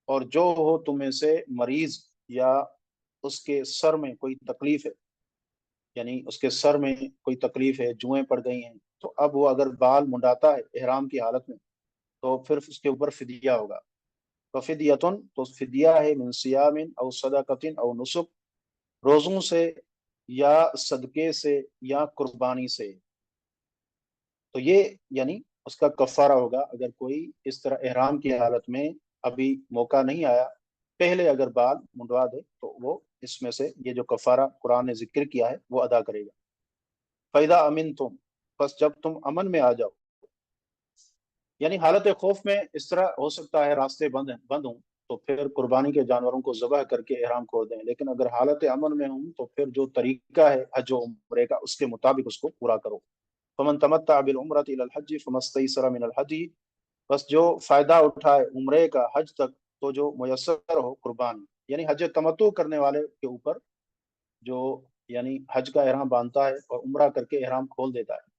اور جو ہو تم میں سے مریض یا اس کے سر میں کوئی تکلیف ہے، یعنی اس کے سر میں کوئی تکلیف ہے، جوئیں پڑ گئی ہیں، تو اب وہ اگر بال منڈاتا ہے احرام کی حالت میں تو پھر اس کے اوپر فدیہ ہوگا۔ تو فدیتن، تو فدیہ ہے من صیام او صدقۃ او نسک، روزوں سے یا صدقے سے یا قربانی سے۔ تو یہ یعنی اس کا کفارہ ہوگا اگر کوئی اس طرح احرام کی حالت میں ابھی موقع نہیں آیا، پہلے اگر بال منڈوا دے تو وہ اس میں سے یہ جو کفارہ قرآن نے ذکر کیا ہے وہ ادا کرے گا۔ فَإِذَا أَمِنْتُمْ، بس جب تم امن میں آ جاؤ، یعنی حالت خوف میں اس طرح ہو سکتا ہے راستے بند ہوں تو پھر قربانی کے جانوروں کو ذبح کر کے احرام کھول دیں، لیکن اگر حالت امن میں ہوں تو پھر جو طریقہ ہے حج و عمرے کا اس کے مطابق اس کو پورا کرو۔ فمن تمتع بالعمرۃ الی الحج فما استیسر من الحدی، بس جو فائدہ اٹھائے عمرے کا حج تک تو جو میسر ہو قربانی، یعنی حج تمتع کرنے والے کے اوپر جو یعنی حج کا احرام باندھتا ہے اور عمرہ کر کے احرام کھول دیتا ہے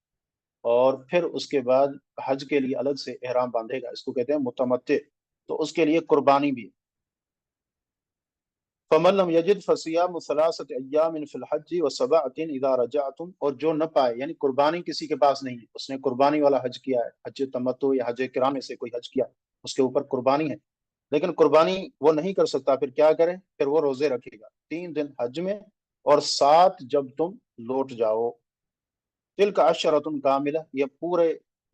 اور پھر اس کے بعد حج کے لیے الگ سے احرام باندھے گا، اس کو کہتے ہیں متمتع، تو اس کے لیے قربانی بھی ہے۔ فَمَن لَّمْ يَجِدْ فَصِيَامُ ثَلَاثَةِ أَيَّامٍ فِي الْحَجِّ وَسَبْعَةٍ إِذَا رَجَعْتُمْ، اور جو نہ پائے یعنی قربانی کسی کے پاس نہیں ہے، اس نے قربانی والا حج کیا ہے، حج تمتع یا حج کرام میں سے کوئی حج کیا، اس کے اوپر قربانی ہے، لیکن قربانی وہ نہیں کر سکتا، پھر کیا کرے؟ پھر وہ روزے رکھے گا 3 دن حج میں اور 7 جب تم لوٹ جاؤ۔ تلک عشرۃ کاملہ، یہ پورے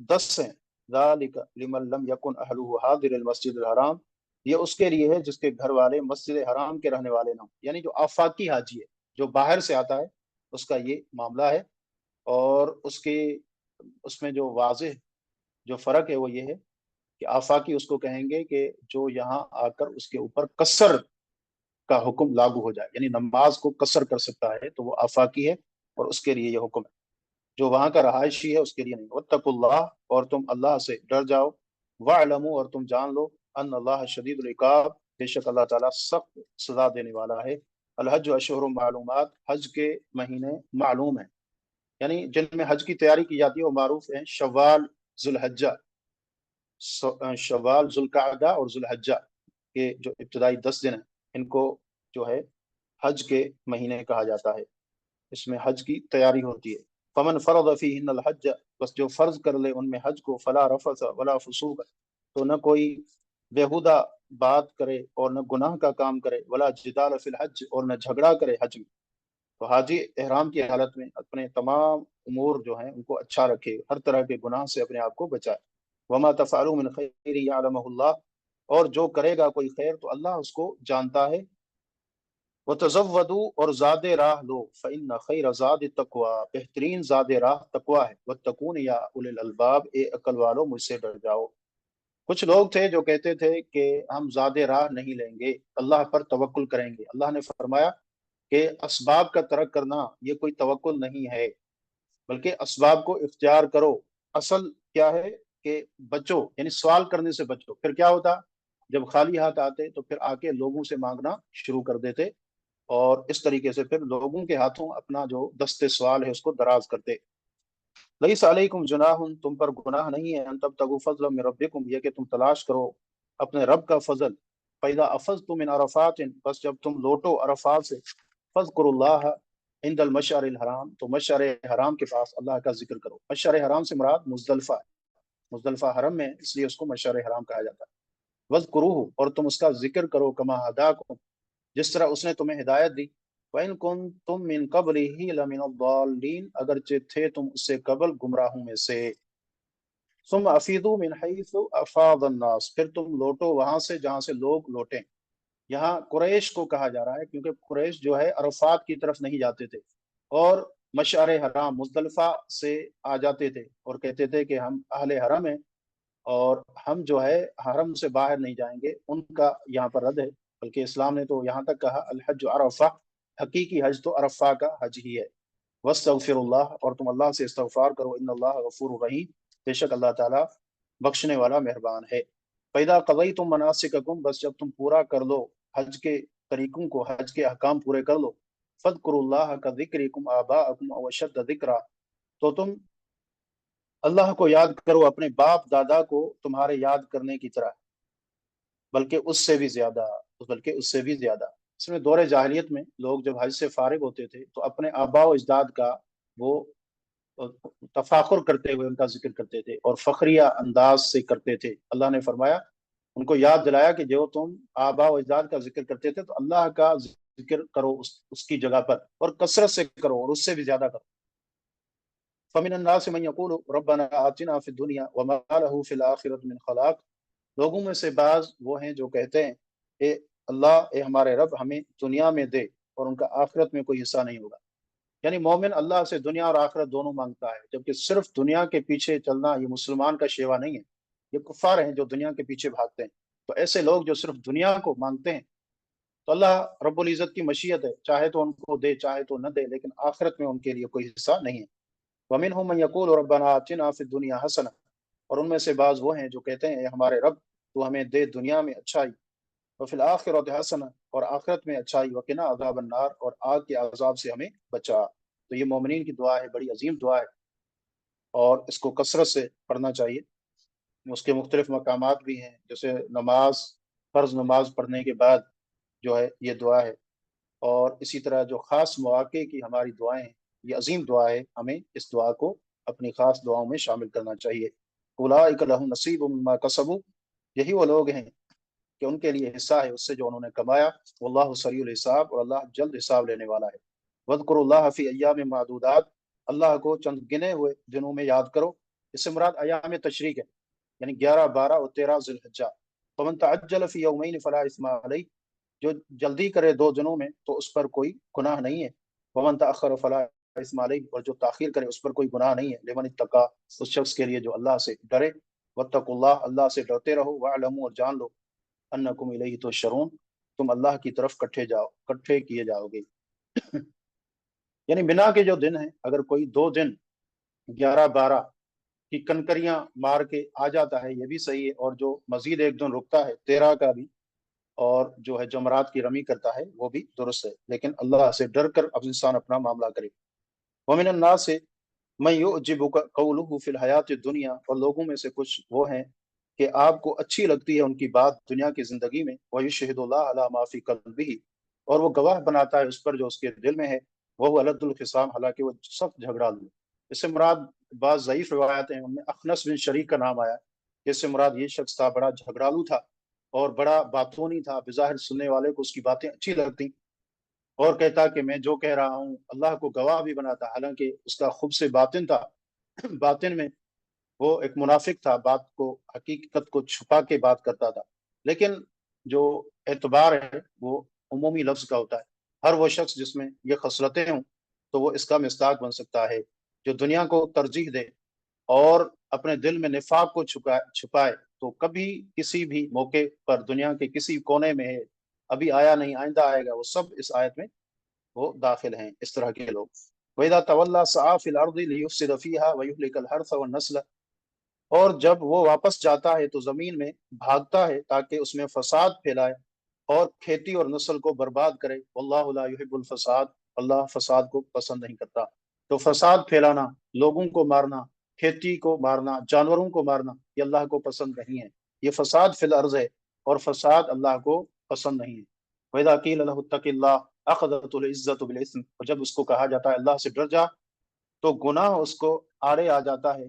10 ہیں۔ ذالک لمن لم یکن اہلہ حاضر المسجد الحرام، یہ اس کے لیے ہے جس کے گھر والے مسجد حرام کے رہنے والے نہ ہوں، یعنی جو آفاقی حاجی ہے، جو باہر سے آتا ہے، اس کا یہ معاملہ ہے۔ اور اس میں جو واضح جو فرق ہے وہ یہ ہے کہ آفاقی اس کو کہیں گے کہ جو یہاں آ کر اس کے اوپر قصر کا حکم لاگو ہو جائے، یعنی نماز کو قصر کر سکتا ہے تو وہ آفاقی ہے اور اس کے لیے یہ حکم ہے۔ جو وہاں کا رہائشی ہے اس کے لیے نہیں۔ واتقوا اللہ، اور تم اللہ سے ڈر جاؤ۔ واعلموا، اور تم جان لو، ان اللہ شدید العقاب، بے شک اللہ تعالیٰ سخت سزا دینے والا ہے۔ الحج اشہر معلومات، حج کے مہینے معلوم ہیں، یعنی جن میں حج کی تیاری کی جاتی ہے وہ معروف ہیں: شوال، ذوالحجہ، شوال، ذوالقعدہ اور ذوالحجہ کے جو ابتدائی 10 دن ہیں، ان کو جو ہے حج کے مہینے کہا جاتا ہے، اس میں حج کی تیاری ہوتی ہے۔ فمن فرض فیہن الحج، بس جو فرض کر لے ان میں حج کو، فلا رفث ولا فسوق، تو نہ کوئی بیہودہ بات کرے اور نہ گناہ کا کام کرے، ولا جدال فی الحج، اور نہ جھگڑا کرے حج میں۔ تو حاجی احرام کی حالت میں اپنے تمام امور جو ہیں ان کو اچھا رکھے، ہر طرح کے گناہ سے اپنے آپ کو بچائے۔ وما تفعلوا من خیر یعلمہ اللہ، اور جو کرے گا کوئی خیر تو اللہ اس کو جانتا ہے۔ وتزودوا، اور زاد راہ لو، فإن خیر زاد التقوی، بہترین زاد راہ تقوی ہے۔ واتقون یا اولی الالباب، اے عقل والو مجھ سے ڈر جاؤ۔ کچھ لوگ تھے جو کہتے تھے کہ ہم زاد راہ نہیں لیں گے، اللہ پر توکل کریں گے۔ اللہ نے فرمایا کہ اسباب کا ترک کرنا یہ کوئی توکل نہیں ہے، بلکہ اسباب کو اختیار کرو۔ اصل کیا ہے کہ بچو، یعنی سوال کرنے سے بچو۔ پھر کیا ہوتا؟ جب خالی ہاتھ آتے تو پھر آ کے لوگوں سے مانگنا شروع کر دیتے، اور اس طریقے سے پھر لوگوں کے ہاتھوں اپنا جو دست سوال ہے اس کو دراز کرتے۔ لیس علیکم جناح، تم پر گناہ نہیں ہے، ان تبتغوا فضلا من ربکم، یہ کہ تم تلاش کرو اپنے رب کا فضل۔ فاذا افضتم من عرفات، بس جب تم لوٹو عرفات سے، فاذکروا اللہ عند المشعر الحرام، تو مشعر حرام کے پاس اللہ کا ذکر کرو۔ مشعر حرام سے مراد مزدلفہ ہے، مزدلفہ حرم میں، اس لیے اس کو مشعر حرام کہا جاتا ہے۔ وَاذْكُرُوهُ، اور تم اس کا ذکر کرو، کما ہداکم، جس طرح اس نے تمہیں ہدایت دی۔ وَإِن كُنتُم مِّن قَبْلِهِ لَمِنَ الضَّالِّينَ اگرچہ تھے تم اس سے قبل گمراہوں میں سے. ثم افیدوا من حیث افاض الناس پھر تم لوٹو وہاں سے جہاں سے لوگ لوٹیں. یہاں قریش کو کہا جا رہا ہے کیونکہ قریش جو ہے عرفات کی طرف نہیں جاتے تھے اور مشعر حرام مزدلفہ سے آ جاتے تھے اور کہتے تھے کہ ہم اہل حرم ہیں اور ہم جو ہے حرم سے باہر نہیں جائیں گے. ان کا یہاں پر رد ہے، بلکہ اسلام نے تو یہاں تک کہا الحج عرفہ، حقیقی حج تو عرفہ کا حج ہی ہے. واستغفر اللہ اور تم اللہ سے استغفار کرو، ان اللہ غفور الرحیم بے شک اللہ تعالیٰ بخشنے والا مہربان ہے. فَإِذَا قَضَيْتُم مَنَاسِكَكُم بس جب تم پورا کر لو حج کے طریقوں کو، حج کے احکام پورے کر لو. فَاذْكُرُوا اللَّهَ كَذِكْرِكُمْ آبَاءَكُمْ أَوْ أَشَدَّ ذِكْرًا تو تم اللہ کو یاد کرو اپنے باپ دادا کو تمہارے یاد کرنے کی طرح، بلکہ اس سے بھی زیادہ، بلکہ اس سے بھی زیادہ. اس میں دور جاہلیت میں لوگ جب حج سے فارغ ہوتے تھے تو اپنے آباء و اجداد کا وہ تفاخر کرتے ہوئے ان کا ذکر کرتے تھے اور فخریہ انداز سے کرتے تھے. اللہ نے فرمایا، ان کو یاد دلایا کہ جو تم آباء و اجداد کا ذکر کرتے تھے تو اللہ کا ذکر کرو اس کی جگہ پر اور کثرت سے کرو اور اس سے بھی زیادہ کرو. فمن الناس من يقول ربنا آتنا في الدنيا وما له في الآخرة من خلاق لوگوں میں سے بعض وہ ہیں جو کہتے ہیں اے اللہ، اے ہمارے رب ہمیں دنیا میں دے اور ان کا آخرت میں کوئی حصہ نہیں ہوگا. یعنی مومن اللہ سے دنیا اور آخرت دونوں مانگتا ہے، جبکہ صرف دنیا کے پیچھے چلنا یہ مسلمان کا شیوا نہیں ہے. یہ کفار ہیں جو دنیا کے پیچھے بھاگتے ہیں. تو ایسے لوگ جو صرف دنیا کو مانگتے ہیں تو اللہ رب العزت کی مشیت ہے، چاہے تو ان کو دے چاہے تو نہ دے، لیکن آخرت میں ان کے لیے کوئی حصہ نہیں ہے. وَمِنْهُم مَن يَقُولُ رَبَّنَا آتِنَا فِي الدُّنْيَا حَسَنَةً اور ان میں سے بعض وہ ہیں جو کہتے ہیں اے ہمارے رب تو ہمیں دے دنیا میں اچھائی، وفی الآخرۃ حسنہ اور آخرت میں اچھائی، وقنا عذاب النار اور آگ کے عذاب سے ہمیں بچا. تو یہ مومنین کی دعا ہے، بڑی عظیم دعا ہے اور اس کو کثرت سے پڑھنا چاہیے. اس کے مختلف مقامات بھی ہیں، جیسے نماز، فرض نماز پڑھنے کے بعد جو ہے یہ دعا ہے. اور اسی طرح جو خاص مواقع کی ہماری دعائیں ہیں، یہ عظیم دعا ہے، ہمیں اس دعا کو اپنی خاص دعاؤں میں شامل کرنا چاہیے. اولئک لہم نصیب مما کسبوا یہی وہ لوگ ہیں کہ ان کے لیے حصہ ہے اس سے جو انہوں نے کمایا. واللہ سریع الحساب اور اللہ جلد حساب لینے والا ہے. واذکروا اللہ فی ایام معدودات اللہ کو چند گنے ہوئے دنوں میں یاد کرو. اس سے مراد ایام تشریق ہے، یعنی 11، 12 اور 13 ذی الحجہ. فمن تعجل فی یومین فلا اثم علیہ جو جلدی کرے 2 دنوں میں تو اس پر کوئی گناہ نہیں ہے. ومن تأخر فلا اثم علیہ اور جو تاخیر کرے اس پر کوئی گناہ نہیں ہے. لمن اتقى اس شخص کے لیے جو اللہ سے ڈرے. واتقوا اللہ اللہ سے ڈرتے رہو. واعلموا اور جان لو انکم الیہ تحشرون تم اللہ کی طرف کٹھے کیے جاؤ گے. یعنی بنا کے جو دن ہیں، اگر کوئی 2 دن 11، 12 کی کنکریاں مار کے آ جاتا ہے یہ بھی صحیح ہے، اور جو مزید 1 دن رکتا ہے 13 کا بھی اور جو ہے جمرات کی رمی کرتا ہے وہ بھی درست ہے، لیکن اللہ سے ڈر کر اب انسان اپنا معاملہ کرے. ومن الناس سے من یعجبک قولہ فی الحیات الدنیا اور لوگوں میں سے کچھ وہ ہیں کہ آپ کو اچھی لگتی ہے ان کی بات دنیا کی زندگی میں. ویشہد اللہ علی ما فی قلبہ اور وہ گواہ بناتا ہے اس پر جو اس کے دل میں ہے. وہ الد الخصام حالانکہ وہ سخت جھگڑا لو. اس سے مراد بعض ضعیف روایتیں ہیں، ان میں اخنس بن شریک کا نام آیا کہ اس سے مراد یہ شخص تھا، بڑا جھگڑالو تھا اور بڑا باتونی تھا. بظاہر سننے والے کو اس کی باتیں اچھی لگتی اور کہتا کہ میں جو کہہ رہا ہوں اللہ کو گواہ بھی بناتا، حالانکہ اس کا خبث باطن تھا. باطن میں وہ ایک منافق تھا، بات کو حقیقت کو چھپا کے بات کرتا تھا. لیکن جو اعتبار ہے وہ عمومی لفظ کا ہوتا ہے. ہر وہ شخص جس میں یہ خصلتیں ہوں تو وہ اس کا مصداق بن سکتا ہے. جو دنیا کو ترجیح دے اور اپنے دل میں نفاق کو چھپائے تو کبھی کسی بھی موقع پر دنیا کے کسی کونے میں ہے، ابھی آیا نہیں آئندہ آئے گا، وہ سب اس آیت میں وہ داخل ہیں، اس طرح کے لوگ. وَإِذَا تَوَلَّى سَعَىٰ فِي الْأَرْضِ لِيُفْسِدَ فِيهَا وَيُهْلِكَ الْحَرْثَ وَالنَّسْلَ اور جب وہ واپس جاتا ہے تو زمین میں بھاگتا ہے تاکہ اس میں فساد پھیلائے اور کھیتی اور نسل کو برباد کرے. واللہ لا يحب الفساد اللہ فساد کو پسند نہیں کرتا. تو فساد پھیلانا، لوگوں کو مارنا، کھیتی کو مارنا، جانوروں کو مارنا یہ اللہ کو پسند نہیں ہے. یہ فساد فی الارض ہے اور فساد اللہ کو پسند نہیں ہے. وَإِذَا قِيلَ لَهُ اتَّقِ اللَّهَ أَخَذَتْهُ الْعِزَّةُ بِالْإِثْمِ اور جب اس کو کہا جاتا ہے اللہ سے ڈر جا تو گناہ اس کو آڑے آ جاتا ہے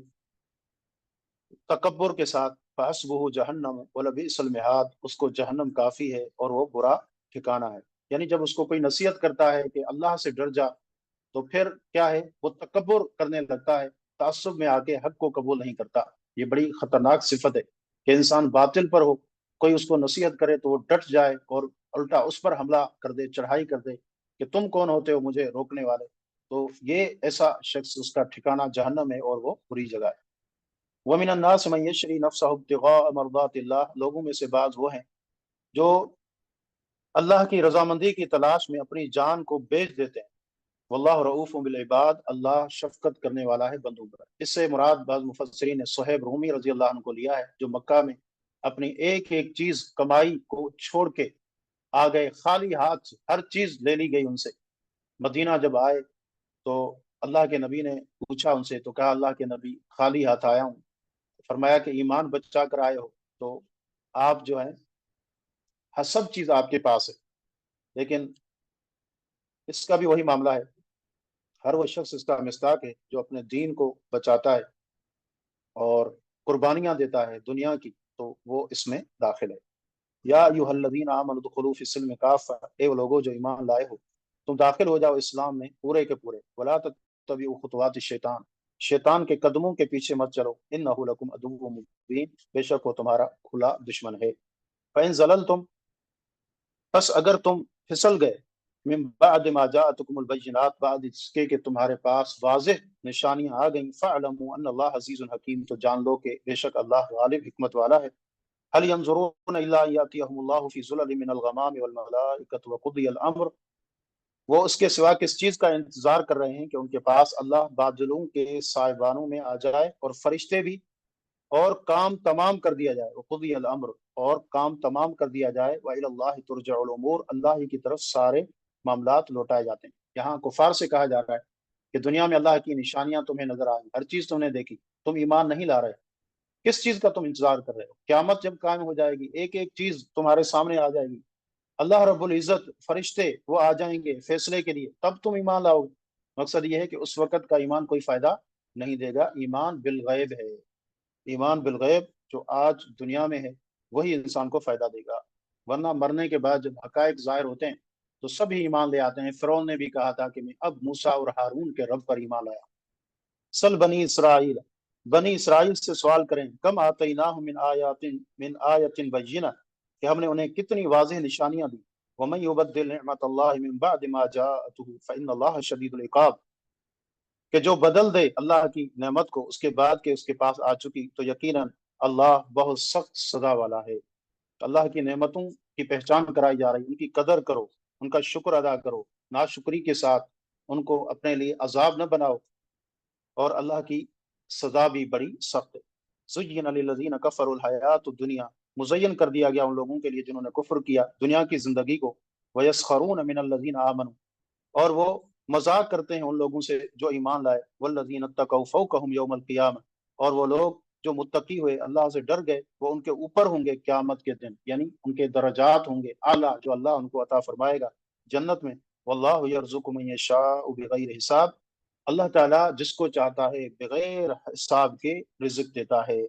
تکبر کے ساتھ. فحسبہ جہنم ولبئس المہاد اس کو جہنم کافی ہے اور وہ برا ٹھکانہ ہے. یعنی جب اس کو کوئی نصیحت کرتا ہے کہ اللہ سے ڈر جا، تو پھر کیا ہے، وہ تکبر کرنے لگتا ہے، تعصب میں آ کے حق کو قبول نہیں کرتا۔ یہ بڑی خطرناک صفت ہے کہ انسان باطل پر ہو، کوئی اس کو نصیحت کرے تو وہ ڈٹ جائے اور الٹا اس پر حملہ کر دے، چڑھائی کر دے کہ تم کون ہوتے ہو مجھے روکنے والے۔ تو یہ ایسا شخص، اس کا ٹھکانہ جہنم ہے اور وہ بری جگہ ہے۔ وَمِنَ النَّاسِ مَن يَشْرِي نَفْسَهُ ابْتِغَاءَ مَرْضَاتِ اللَّهِ، لوگوں میں سے بعض وہ ہیں جو اللہ کی رضامندی کی تلاش میں اپنی جان کو بیچ دیتے ہیں۔ واللہ رؤوف بالعباد، اللہ شفقت کرنے والا ہے بندوں پر۔ اس سے مراد بعض مفسرین نے صہیب رومی رضی اللہ عنہ کو لیا ہے، جو مکہ میں اپنی ایک ایک چیز کمائی کو چھوڑ کے آ گئے، خالی ہاتھ، ہر چیز لے لی گئی ان سے۔ مدینہ جب آئے تو اللہ کے نبی نے پوچھا ان سے، تو کہا اللہ کے نبی خالی ہاتھ آیا ہوں۔ فرمایا کہ ایمان بچا کر آئے ہو تو آپ جو ہیں، ہر سب چیز آپ کے پاس ہے، لیکن اس کا بھی وہی معاملہ ہے۔ ہر وہ شخص اس کا مصداق ہے جو اپنے دین کو بچاتا ہے اور قربانیاں دیتا ہے دنیا کی، تو وہ اس میں داخل ہے۔ یا ایھا الذین آمنوا ادخلوا فی السلم کافہ، اے وہ لوگوں جو ایمان لائے ہو، تم داخل ہو جاؤ اسلام میں پورے کے پورے۔ ولا تتبعوا خطوات الشیطان، شیطان کے قدموں کے پیچھے مت چلو، انہ لکم عدو مبین، بے شک وہ تمہارا کھلا دشمن ہے۔ فإن زللتم، پس اگر تم پھسل گئے، من بعد ما جاءتکم البینات، بعد اس کے کہ تمہارے پاس واضح نشانیاں آ گئیں، فاعلموا ان اللہ عزیز حکیم، تو جان لو کہ بے شک اللہ غالب حکمت والا ہے۔ هل ينظرون الا ان ياتيهم الله في ظلل من الغمام والملائكة وقضي الامر، وہ اس کے سوا کس چیز کا انتظار کر رہے ہیں کہ ان کے پاس اللہ بادلوں کے سائبانوں میں آ جائے اور فرشتے بھی، اور کام تمام کر دیا جائے، وقضی الامر، اور کام تمام کر دیا جائے، وإلی اللہ ترجع الامور، اللہ ہی کی طرف سارے معاملات لوٹائے جاتے ہیں۔ یہاں کفار سے کہا جا رہا ہے کہ دنیا میں اللہ کی نشانیاں تمہیں نظر آئیں، ہر چیز تم نے دیکھی، تم ایمان نہیں لا رہے، کس چیز کا تم انتظار کر رہے ہو؟ قیامت جب قائم ہو جائے گی، ایک ایک چیز تمہارے سامنے آ جائے گی، اللہ رب العزت، فرشتے وہ آ جائیں گے فیصلے کے لیے، تب تم ایمان لاؤ گے۔ مقصد یہ ہے کہ اس وقت کا ایمان کوئی فائدہ نہیں دے گا۔ ایمان بالغیب ہے، ایمان بالغیب جو آج دنیا میں ہے وہی انسان کو فائدہ دے گا، ورنہ مرنے کے بعد جب حقائق ظاہر ہوتے ہیں تو سبھی ایمان لے آتے ہیں۔ فرعون نے بھی کہا تھا کہ میں اب موسیٰ اور ہارون کے رب پر ایمان لایا۔ سل بنی اسرائیل، بنی اسرائیل سے سوال کریں، کم آتیناہم من آیت بینہ، کہ ہم نے انہیں کتنی واضح نشانیاں دی۔ ومن یبدل نعمت اللہ من بعد ما جاءتہ فإن اللہ شدید العقاب، کہ جو بدل دے اللہ کی نعمت کو اس کے بعد کہ اس کے پاس آ چکی، تو یقیناً اللہ بہت سخت سزا والا ہے۔ اللہ کی نعمتوں کی پہچان کرائی جا رہی، ان کی قدر کرو، ان کا شکر ادا کرو، ناشکری کے ساتھ ان کو اپنے لیے عذاب نہ بناؤ، اور اللہ کی سزا بھی بڑی سخت ہے۔ زین للذین کفروا الحیات الدنیا، مزین کر دیا گیا ان لوگوں کے لیے جنہوں نے کفر کیا دنیا کی زندگی کو، ویسخرون من الذین آمنوا، اور وہ مذاق کرتے ہیں ان لوگوں سے جو ایمان لائے، والذین اتقوا فوقہم یوم القیامہ، اور وہ لوگ جو متقی ہوئے، اللہ سے ڈر گئے، وہ ان کے اوپر ہوں گے قیامت کے دن، یعنی ان کے درجات ہوں گے اعلیٰ جو اللہ ان کو عطا فرمائے گا جنت میں۔ واللہ یرزق من یشاء بغیر حساب، اللہ تعالیٰ جس کو چاہتا ہے بغیر حساب کے رزق دیتا ہے۔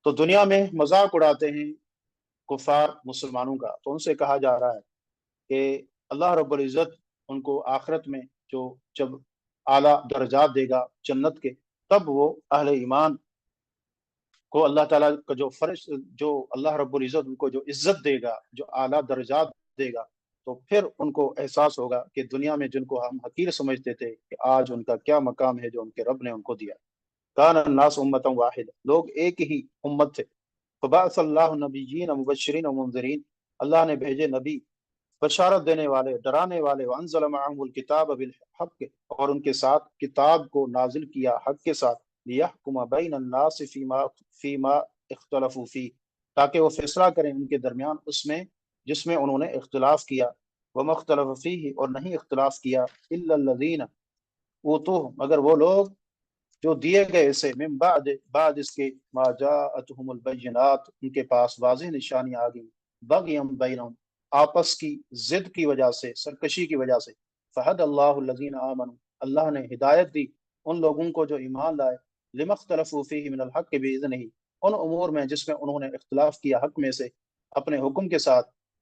تو دنیا میں مذاق اڑاتے ہیں کفار مسلمانوں کا، تو ان سے کہا جا رہا ہے کہ اللہ رب العزت ان کو آخرت میں جو جب اعلیٰ درجات دے گا جنت کے، تب وہ اہل ایمان کو اللہ تعالیٰ کا جو اللہ رب العزت ان کو جو عزت دے گا، جو اعلیٰ درجات دے گا، تو پھر ان کو احساس ہوگا کہ دنیا میں جن کو ہم حقیر سمجھتے تھے کہ آج ان کا کیا مقام ہے جو ان کے رب نے ان کو دیا۔ کان الناس امتا واحد، لوگ ایک ہی امت تھے۔ فبعث اللہ نبیین مبشرین و منذرین، اللہ نے بھیجے نبی بشارت دینے والے، ڈرانے والے، وانزل معهم الکتاب بالحق، اور ان کے ساتھ کتاب کو نازل کیا حق کے ساتھ، لیحکم بین الناس فیما اختلفوا فی، تاکہ وہ فیصلہ کریں ان کے درمیان اس میں جس میں انہوں نے اختلاف کیا، وما اختلف فیہ، اور نہیں اختلاف کیا، الا الذین اوتوہ، مگر وہ لوگ جو دیے گئے اسے، من بعد اس کے، ما جاءتهم البینات، ان کے پاس واضح نشانیاں آ گئیں، بغیم بینہم، آپس کی ضد کی وجہ سے، سرکشی کی وجہ سے، فہد اللہ الذین آمنوا، اللہ نے ہدایت دی ان لوگوں کو جو ایمان لائے، لما اختلفوا فیہ من الحق بإذنہ، ان امور میں جس میں انہوں نے اختلاف کیا حق میں سے اپنے حکم کے ساتھ،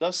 10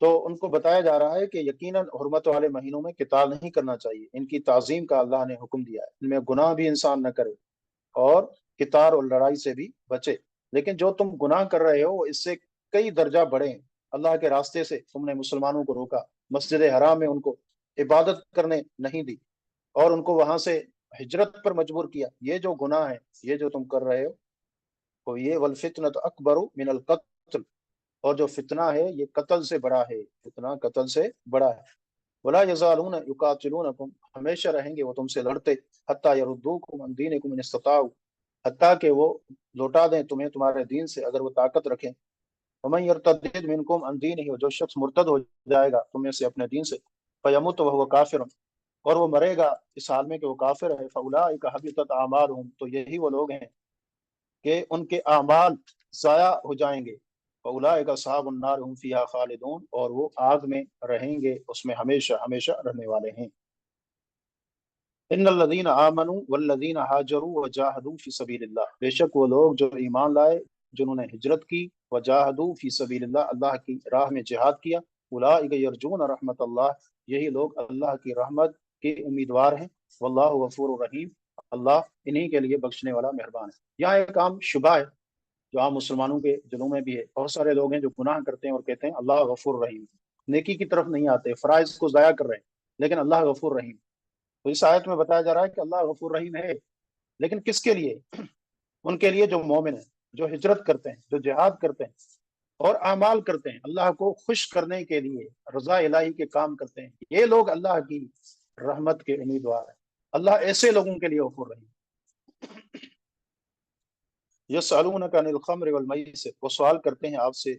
تو ان کو بتایا جا رہا ہے کہ یقیناً حرمت والے مہینوں میں قتال نہیں کرنا چاہیے، ان کی تعظیم کا اللہ نے حکم دیا ہے، ان میں گناہ بھی انسان نہ کرے اور قتال اور لڑائی سے بھی بچے۔ لیکن جو تم گناہ کر رہے ہو وہ اس سے کئی درجہ بڑے ہیں۔ اللہ کے راستے سے تم نے مسلمانوں کو روکا، مسجد حرام میں ان کو عبادت کرنے نہیں دی، اور ان کو وہاں سے ہجرت پر مجبور کیا۔ یہ جو گناہ ہے، یہ جو تم کر رہے ہو، تو یہ والفتنۃ اکبر من القتل، اور جو فتنہ ہے یہ قتل سے بڑا ہے، فتنہ قتل سے بڑا ہے۔ ولا یزالون یقاتلونکم، ہمیشہ رہیں گے وہ تم سے لڑتے، حتی یردوکم عن دینکم ان استطاعوا، حتیٰ کہ وہ لوٹا دیں تمہیں تمہارے دین سے اگر وہ طاقت رکھیں۔ ومن یرتد منکم عن دینہ، جو شخص مرتد ہو جائے گا تم میں سے اپنے دین سے، فیمت وہو کافر، اور وہ مرے گا اس حال میں کہ وہ کافر ہے، فاولئک حبطت اعمالهم، تو یہی وہ لوگ ہیں کہ ان کے اعمال ضائع ہو جائیں گے۔ فاولئک اصحاب النار هم فیہا خالدون، اور وہ آگ میں رہیں گے، اس میں ہمیشہ ہمیشہ رہنے والے ہیں۔ ان الذین آمنوا والذین ہاجروا وجاہدوا فی سبیل اللہ، بے شک وہ لوگ جو ایمان لائے، جنہوں نے ہجرت کی، وجاہدوا فی سبیل اللہ، اللہ کی راہ میں جہاد کیا، اولئک یرجون رحمت اللہ، یہی لوگ اللہ کی رحمت کے امیدوار ہیں، واللہ غفور رحیم، اللہ انہی کے لیے بخشنے والا مہربان ہے۔ یہاں ایک عام شبہ ہے جو عام مسلمانوں کے دلوں میں بھی ہے، بہت سارے لوگ ہیں جو گناہ کرتے ہیں اور کہتے ہیں اللہ غفور رحیم، نیکی کی طرف نہیں آتے، فرائض کو ضائع کر رہے ہیں، لیکن اللہ غفور رحیم۔ تو اس آیت میں بتایا جا رہا ہے کہ اللہ غفور رحیم ہے، لیکن کس کے لیے؟ ان کے لیے جو مومن ہیں، جو ہجرت کرتے ہیں، جو جہاد کرتے ہیں اور اعمال کرتے ہیں، اللہ کو خوش کرنے کے لیے رضا الہی کے کام کرتے ہیں، یہ لوگ اللہ کی رحمت کے امیدوار ہیں۔ اللہ ایسے لوگوں کے لیے غفور رحیم۔ یسألونک عن الخمر والمیسر، وہ سوال کرتے ہیں آپ سے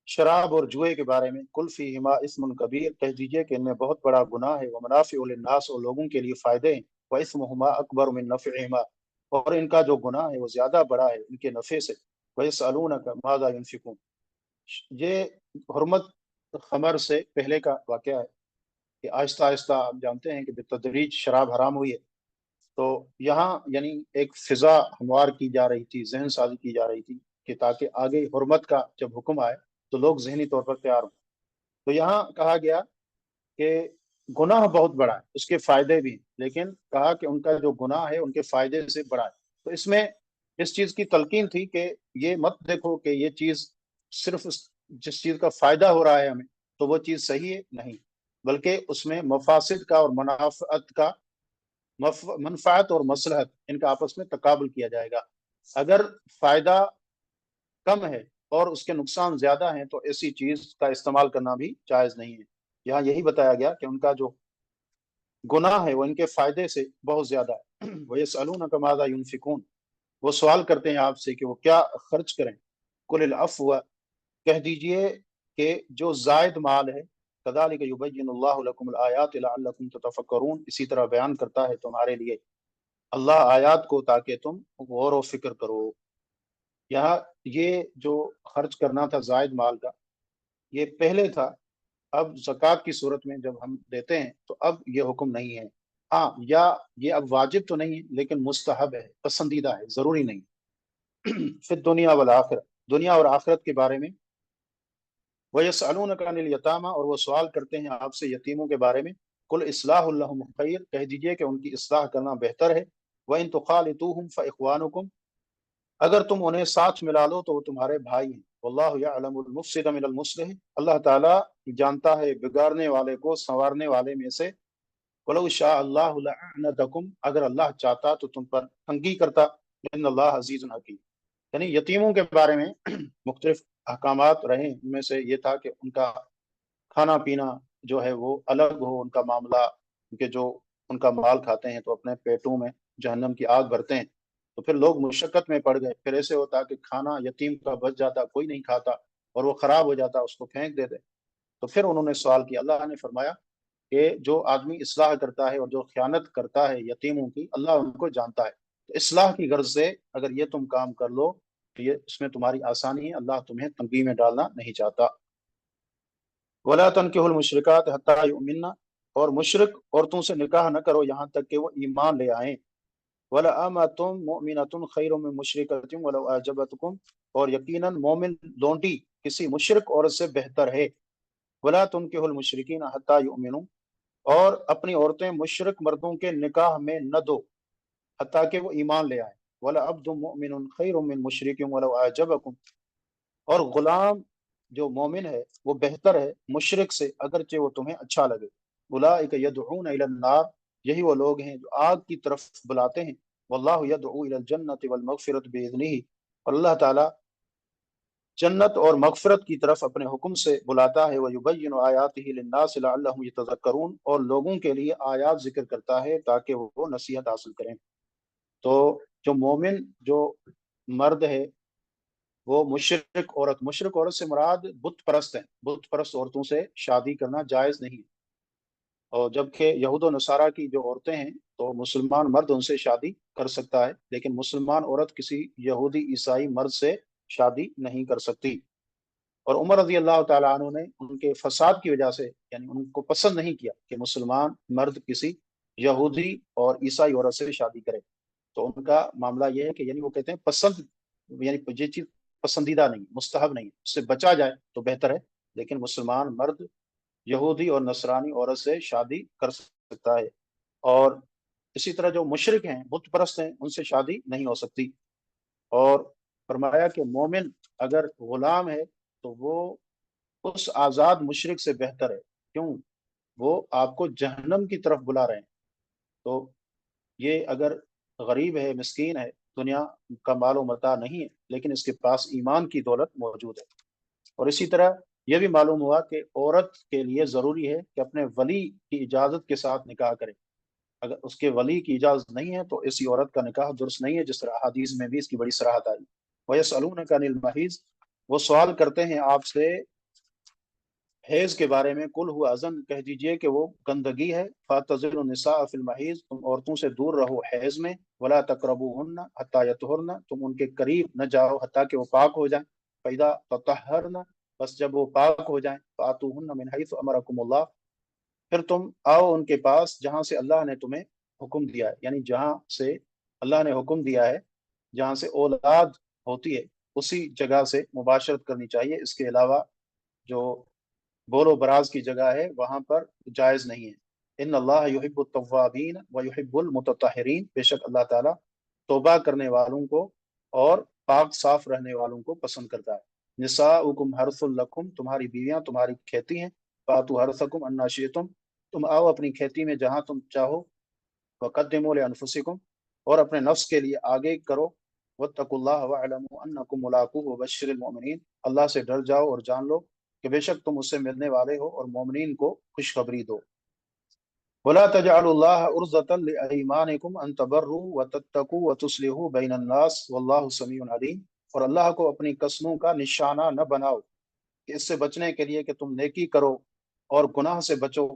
شراب اور جوئے کے بارے میں، قل فیہما اسم کبیر، کہہ دیجئے کہ ان میں بہت بڑا گناہ ہے، ومنافع للناس، اور لوگوں کے لیے فائدے ہیں، واسمہما اکبر من نفعہما، اور ان کا جو گناہ ہے وہ زیادہ بڑا ہے ان کے نفع سے، ویسألونک ماذا ينفقون، یہ حرمت خمر سے پہلے کا واقعہ ہے کہ آہستہ آہستہ آپ جانتے ہیں کہ بالتدریج شراب حرام ہوئی ہے، تو یہاں یعنی ایک فضا ہموار کی جا رہی تھی، ذہن سازی کی جا رہی تھی کہ تاکہ آگے حرمت کا جب حکم آئے تو لوگ ذہنی طور پر تیار ہوں۔ تو یہاں کہا گیا کہ گناہ بہت بڑا ہے، اس کے فائدے بھی ہیں، لیکن کہا کہ ان کا جو گناہ ہے ان کے فائدے سے بڑا ہے۔ تو اس میں اس چیز کی تلقین تھی کہ یہ مت دیکھو کہ یہ چیز صرف جس چیز کا فائدہ ہو رہا ہے ہمیں تو وہ چیز صحیح ہے، نہیں، بلکہ اس میں مفاسد کا اور منافعت کا، منفعت اور مصلحت، ان کا آپس میں تقابل کیا جائے گا۔ اگر فائدہ کم ہے اور اس کے نقصان زیادہ ہیں تو ایسی چیز کا استعمال کرنا بھی جائز نہیں ہے۔ یہاں یہی بتایا گیا کہ ان کا جو گناہ ہے وہ ان کے فائدے سے بہت زیادہ ہے۔ وَيَسْأَلُونَكَ مَاذَا يُنْفِقُونَ، وہ سوال کرتے ہیں آپ سے کہ وہ کیا خرچ کریں۔ قُلِ الْعَفْوَ، کہہ دیجئے کہ جو زائد مال ہے، كَذَلِكَ يُبَيِّنُ اللَّهُ لَكُمُ الْآيَاتِ لَعَلَّكُمْ تَتَفَكَّرُونَ، اسی طرح بیان کرتا ہے تمہارے لیے اللہ آیات کو تاکہ تم غور و فکر کرو۔ یہاں یہ جو خرچ کرنا تھا زائد مال کا، یہ پہلے تھا، اب زکوٰۃ کی صورت میں جب ہم دیتے ہیں تو اب یہ حکم نہیں ہے۔ ہاں، یا یہ اب واجب تو نہیں ہے لیکن مستحب ہے، پسندیدہ ہے، ضروری نہیں۔ فی الدنیا والآخرہ، دنیا اور آخرت کے بارے میں۔ وَيَسْأَلُونَكَ عَنِ الْيَتَامَى، اور وہ سوال کرتے ہیں آپ سے یتیموں کے بارے میں، قُلْ إِصْلَاحٌ لَهُمْ خَيْرٌ، کہہ دیجئے کہ ان کی اصلاح کرنا بہتر ہے، وَإِن تُخَالِطُوهُمْ فَإِخْوَانُكُمْ، اگر تم انہیں ساتھ ملا لو تو وہ تمہارے بھائی ہیں، واللہ یعلم المفسد من المصلح، اللہ تعالیٰ جانتا ہے بگاڑنے والے کو سنوارنے والے میں سے، ولو شاء اللہ لأعنتکم، اگر اللہ چاہتا تو تم پر تنگی کرتا، ان اللہ عزیز حکیم۔ یعنی یتیموں کے بارے میں مختلف احکامات رہے، ان میں سے یہ تھا کہ ان کا کھانا پینا جو ہے وہ الگ ہو، ان کا معاملہ، ان کے جو ان کا مال کھاتے ہیں تو اپنے پیٹوں میں جہنم کی آگ بھرتے ہیں، تو پھر لوگ مشقت میں پڑ گئے، پھر ایسے ہوتا کہ کھانا یتیم کا بچ جاتا، کوئی نہیں کھاتا اور وہ خراب ہو جاتا، اس کو پھینک دیتے، تو پھر انہوں نے سوال کیا، اللہ نے فرمایا کہ جو آدمی اصلاح کرتا ہے اور جو خیانت کرتا ہے یتیموں کی، اللہ ان کو جانتا ہے، تو اصلاح کی غرض سے اگر یہ تم کام کر لو تو یہ اس میں تمہاری آسانی ہے، اللہ تمہیں تنگی میں ڈالنا نہیں چاہتا۔ وَلَا تَنكِحُوا الْمُشْرِكَاتِ حَتَّىٰ يُؤْمِنَّ، اور مشرک عورتوں سے نکاح نہ کرو یہاں تک کہ وہ ایمان لے آئیں۔ وَلَأَمَةٌ مُؤْمِنَةٌ خَيْرٌ مِّن مُشْرِكَةٍ وَلَوْ أَعْجَبَتْكُمْ، اور یقیناً مومن لونڈی کسی مشرک عورت سے بہتر ہے، ولا تنکحوا المشرکین حتی یؤمنوا، اور اپنی عورتیں مشرک مردوں کے نکاح میں نہ دو حتیٰ کہ وہ ایمان لے آئیں۔ وَلَعَبْدٌ مُؤْمِنٌ خَيْرٌ مِّن مُشْرِكٍ وَلَوْ أَعْجَبَكُمْ، اور غلام جو مومن ہے وہ بہتر ہے مشرک سے اگرچہ وہ تمہیں اچھا لگے۔ اولئک یدعون الی النار، یہی وہ لوگ ہیں جو آگ کی طرف بلاتے ہیں۔ واللہ یدعو الی الجنۃ والمغفرۃ باذنہ، اور اللہ تعالیٰ جنت اور مغفرت کی طرف اپنے حکم سے بلاتا ہے۔ وَيُبَيِّنُ آیاتہ للناس لعلہم یتذکرون، اور لوگوں کے لیے آیات ذکر کرتا ہے تاکہ وہ نصیحت حاصل کریں۔ تو جو مومن جو مرد ہے وہ مشرک عورت سے مراد بت پرست ہیں، بت پرست عورتوں سے شادی کرنا جائز نہیں ہے۔ اور جبکہ یہود و نصارہ کی جو عورتیں ہیں تو مسلمان مرد ان سے شادی کر سکتا ہے، لیکن مسلمان عورت کسی یہودی عیسائی مرد سے شادی نہیں کر سکتی۔ اور عمر رضی اللہ تعالیٰ عنہ نے ان کے فساد کی وجہ سے، یعنی ان کو پسند نہیں کیا کہ مسلمان مرد کسی یہودی اور عیسائی عورت سے شادی کرے۔ تو ان کا معاملہ یہ ہے کہ یعنی وہ کہتے ہیں پسند، یعنی یہ چیز پسندیدہ نہیں، مستحب نہیں، اس سے بچا جائے تو بہتر ہے، لیکن مسلمان مرد یہودی اور نصرانی عورت سے شادی کر سکتا ہے۔ اور اسی طرح جو مشرک ہیں، بت پرست ہیں، ان سے شادی نہیں ہو سکتی۔ اور فرمایا کہ مومن اگر غلام ہے تو وہ اس آزاد مشرک سے بہتر ہے، کیوں؟ وہ آپ کو جہنم کی طرف بلا رہے ہیں۔ تو یہ اگر غریب ہے، مسکین ہے، دنیا کا مال و متاع نہیں ہے، لیکن اس کے پاس ایمان کی دولت موجود ہے۔ اور اسی طرح یہ بھی معلوم ہوا کہ عورت کے لیے ضروری ہے کہ اپنے ولی کی اجازت کے ساتھ نکاح کرے۔ اگر اس کے ولی کی اجازت نہیں ہے تو اسی عورت کا نکاح درست نہیں ہے، جس طرح حدیث میں بھی اس کی بڑی صراحت آئی۔ وَيَسْأَلُونَكَ عَنِ الْمَحِيضِ، وہ سوال کرتے ہیں آپ سے حیض کے بارے میں۔ قُلْ هُوَ أَذًى، کہہ دیجئے کہ وہ گندگی ہے۔ فَاعْتَزِلُوا النِّسَاءَ فِي الْمَحِيضِ، تم عورتوں سے دور رہو حیض میں۔ وَلَا تَقْرَبُوهُنَّ حَتَّى يَطْهُرْنَ، تم ان کے قریب نہ جاؤ حتیٰ کہ وہ پاک ہو جائیں۔ فَإِذَا تَطَهَّرْنَ، بس جب وہ پاک ہو جائیں، فَآتُوهُنَّ مِنْ حَيْثُ أَمَرَكُمُ اللَّهُ، پھر تم آؤ ان کے پاس جہاں سے اللہ نے تمہیں حکم دیا ہے، یعنی جہاں سے اللہ نے حکم دیا ہے، جہاں سے اولاد ہوتی ہے اسی جگہ سے مباشرت کرنی چاہیے۔ اس کے علاوہ جو بول و براز کی جگہ ہے وہاں پر جائز نہیں ہے۔ ان اللہ یحب التوابین و یحب المتطہرین، بے شک اللہ تعالیٰ توبہ کرنے والوں کو اور پاک صاف رہنے والوں کو پسند کرتا ہے۔ نساؤکم حرث لکم، تمہاری بیویاں تمہاری کھیتی ہیں۔ فاتوا حرثکم انا شئتم، تم آؤ اپنی کھیتی میں جہاں تم چاہو۔ وقدموا لانفسکم، اور اپنے نفس کے لیے آگے کرو۔ واتقوا اللہ واعلموا انکم ملاقوہ وبشر المؤمنین، اللہ سے ڈر جاؤ اور جان لو کہ بے شک تم اس سے ملنے والے ہو، اور مومنین کو خوشخبری دو۔ ولا تجعلوا الله عرضة لأيمانكم أن تبروا وتتقوا وتصلحوا بين الناس والله سميع عليم، اور اللہ کو اپنی قسموں کا نشانہ نہ بناؤ کہ اس سے بچنے کے لیے کہ تم نیکی کرو اور گناہ سے بچو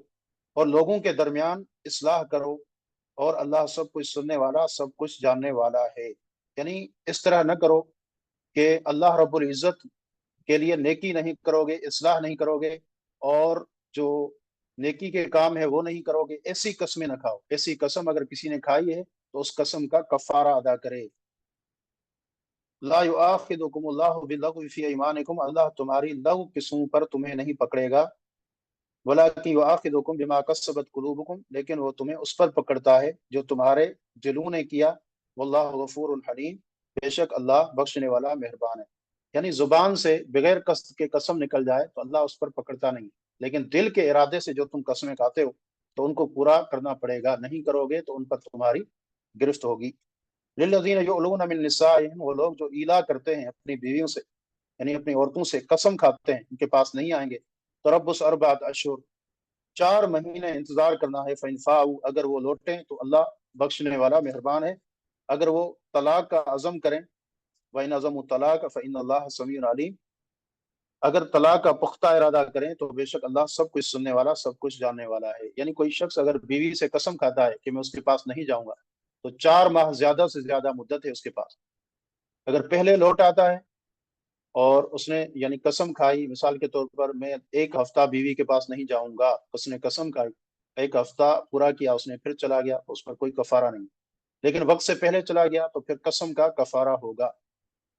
اور لوگوں کے درمیان اصلاح کرو، اور اللہ سب کچھ سننے والا، سب کچھ جاننے والا ہے۔ یعنی اس طرح نہ کرو کہ اللہ رب العزت کے لیے نیکی نہیں کرو گے، اصلاح نہیں کرو گے، اور جو نیکی کے کام ہے وہ نہیں کرو گے، ایسی قسمیں نہ کھاؤ۔ ایسی قسم اگر کسی نے کھائی ہے تو اس قسم کا کفارہ ادا کرے۔ لا یؤاخذکم اللہ باللغو فی ایمانکم، اللہ تمہاری لغو قسموں پر تمہیں نہیں پکڑے گا۔ ولکن یؤاخذکم بما کسبت قلوبکم، لیکن وہ تمہیں اس پر پکڑتا ہے جو تمہارے دلوں نے کیا۔ واللہ غفور حلیم، بے شک اللہ بخشنے والا مہربان ہے۔ یعنی زبان سے بغیر قصد کے قسم نکل جائے تو اللہ اس پر پکڑتا نہیں، لیکن دل کے ارادے سے جو تم قسمیں کھاتے ہو تو ان کو پورا کرنا پڑے گا، نہیں کرو گے تو ان پر تمہاری گرفت ہوگی۔ للذین یؤلون من نسائہم، وہ لوگ جو ایلا کرتے ہیں اپنی بیویوں سے، یعنی اپنی عورتوں سے قسم کھاتے ہیں ان کے پاس نہیں آئیں گے۔ تربص اربعۃ اشہر، 4 مہینے انتظار کرنا ہے۔ فإن فاؤوا، اگر وہ لوٹیں تو اللہ بخشنے والا مہربان ہے۔ اگر وہ طلاق کا عزم کریں، وإن عزموا الطلاق فإن اللہ سمیع علیم، اگر طلاق کا پختہ ارادہ کریں تو بے شک اللہ سب کچھ سننے والا، سب کچھ جاننے والا ہے۔ یعنی کوئی شخص اگر بیوی سے قسم کھاتا ہے کہ میں اس کے پاس نہیں جاؤں گا تو 4 ماہ زیادہ سے زیادہ مدت ہے اس کے پاس۔ اگر پہلے لوٹ آتا ہے اور اس نے یعنی قسم کھائی، مثال کے طور پر میں 1 ہفتہ بیوی کے پاس نہیں جاؤں گا، اس نے قسم کھائی، 1 ہفتہ پورا کیا، اس نے پھر چلا گیا، اس پر کوئی کفارہ نہیں۔ لیکن وقت سے پہلے چلا گیا تو پھر قسم کا کفارہ ہوگا،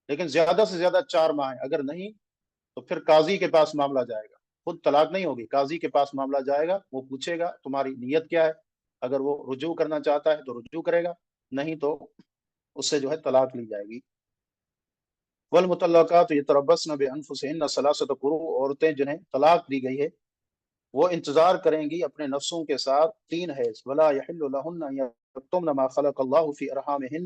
لیکن زیادہ سے زیادہ 4 ماہ ہے۔ اگر نہیں تو پھر قاضی کے پاس معاملہ جائے گا، خود طلاق نہیں ہوگی، قاضی کے پاس معاملہ جائے گا، وہ پوچھے گا تمہاری نیت کیا ہے، اگر وہ رجوع کرنا چاہتا ہے تو رجوع کرے گا، نہیں تو اس سے جو ہے طلاق لی جائے گی۔ والمطلقات یتربصن بانفسهن ثلاثة قروء، عورتیں جنہیں طلاق دی گئی ہے وہ انتظار کریں گی اپنے نفسوں کے ساتھ 3 حیض، ولا يحل لهن ان يكتمن ما خلق الله في ارحامهن،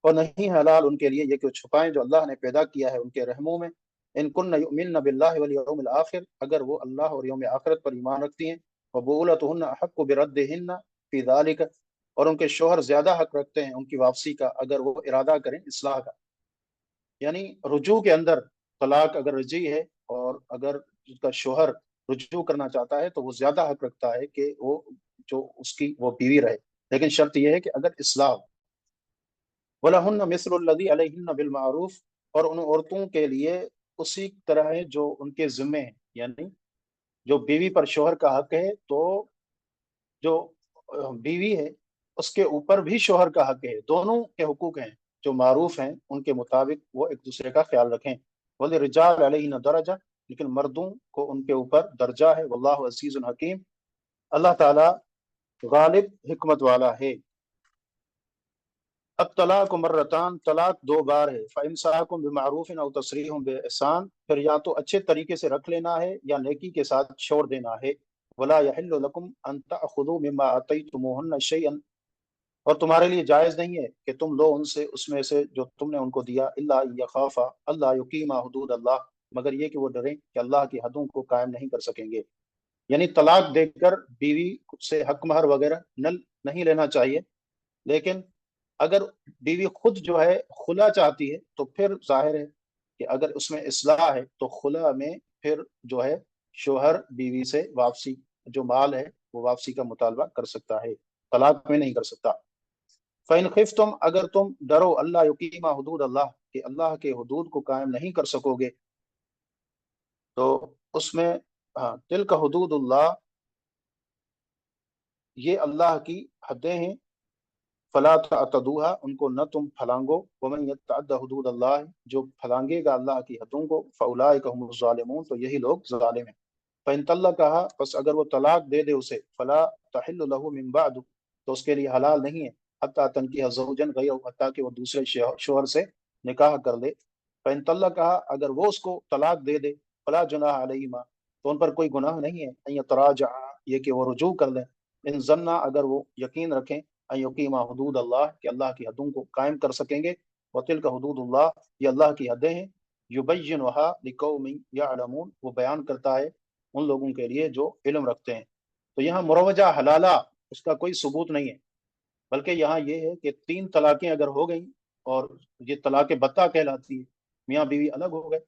اور نہیں حلال ان کے لیے یہ کہ وہ چھپائیں جو اللہ نے پیدا کیا ہے ان کے رحموں میں، ان کن یؤمن باللہ والیوم الآخر، اگر وہ اللہ اور یوم آخرت پر ایمان رکھتی ہیں، وبعولتهن احق بردہن فی ذلک، اور ان کے شوہر زیادہ حق رکھتے ہیں ان کی واپسی کا اگر وہ ارادہ کریں اصلاح کا۔ یعنی رجوع کے اندر طلاق اگر رجعی ہے اور اگر اس کا شوہر رجوع کرنا چاہتا ہے تو وہ زیادہ حق رکھتا ہے کہ وہ جو اس کی وہ بیوی رہے، لیکن شرط یہ ہے کہ اگر اصلاح ہو۔ وَلَهُنَّ مِثْلُ الَّذِي عَلَيْهِنَّ بِالْمَعْرُوفِ، اور ان عورتوں کے لیے اسی طرح ہے جو ان کے ذمے ہیں، یعنی جو بیوی پر شوہر کا حق ہے تو جو بیوی ہے اس کے اوپر بھی شوہر کا حق ہے، دونوں کے حقوق ہیں جو معروف ہیں ان کے مطابق وہ ایک دوسرے کا خیال رکھیں۔ وَلِلرِّجَالِ عَلَيْهِنَّ دَرَجَةٌ، لیکن مردوں کو ان کے اوپر درجہ ہے، واللہ عزیز حکیم، اللہ تعالی غالب حکمت والا ہے۔ اب طلاق مرتان، طلاق 2 بار ہے، فَإِمْسَاكٌ بِمَعْرُوفٍ أَوْ تَسْرِيحٌ بِإِحْسَانٍ، پھر یا تو اچھے طریقے سے رکھ لینا ہے یا نیکی کے ساتھ چھوڑ دینا ہے۔ وَلَا يَحِلُّ لَكُمْ أَن تَأْخُذُوا مِمَّا آتَيْتُمُوهُنَّ شَيْئًا، اور تمہارے لیے جائز نہیں ہے کہ تم لو ان سے اس میں سے جو تم نے ان کو دیا، الا ان یخافا اللہ یقیما حدود اللہ، مگر یہ کہ وہ ڈریں کہ اللہ کی حدوں کو قائم نہیں کر سکیں گے۔ یعنی طلاق دے کر بیوی سے حق مہر وغیرہ نہیں لینا چاہیے، لیکن اگر بیوی خود جو ہے خلا چاہتی ہے تو پھر ظاہر ہے کہ اگر اس میں اصلاح ہے تو خلا میں پھر جو ہے شوہر بیوی سے واپسی جو مال ہے وہ واپسی کا مطالبہ کر سکتا ہے، طلاق میں نہیں کر سکتا۔ فَإِنْ خِفْتُمْ، اگر تم ڈرو اللہ یقیما حدود اللہ کہ اللہ کے حدود کو قائم نہیں کر سکو گے، تو اس میں ہاں تلک حدود اللہ، یہ اللہ کی حدیں ہیں، فلا تعتدوها، ان کو نہ تم پھلانگو، ومن یتعد حدود اللہ، جو پھلانگے گا اللہ کی حدوں کو، فاولئک هم الظالمون، تو یہی لوگ ظالم ہیں۔ فَإِن طلقها، پس اگر وہ طلاق دے دے اسے، فلا تحل له من بعد، تو اس کے لیے حلال نہیں ہے، حتی تنکیح زوجا غیرہ، حتی کہ وہ دوسرے شوہر سے نکاح کر لے۔ فَإِن طلقها، اگر وہ اس کو طلاق دے دے، فلا جناح علیہما، تو ان پر کوئی گناہ نہیں ہے، ان یتراجعا، یہ کہ وہ رجوع کر لیں، ان ظنا، اگر وہ یقین رکھیں، ان یقیما حدود اللہ، کہ اللہ کی حدوں کو قائم کر سکیں گے، وتلک حدود اللہ، یہ اللہ کی حدیں ہیں، یبینها لقوم یعلمون، وہ بیان کرتا ہے ان لوگوں کے لیے جو علم رکھتے ہیں۔ تو یہاں مروجہ حلالہ اس کا کوئی ثبوت نہیں ہے، بلکہ یہاں یہ ہے کہ 3 طلاقیں اگر ہو گئیں اور یہ طلاق بتہ کہلاتی ہے، میاں بیوی الگ ہو گئے،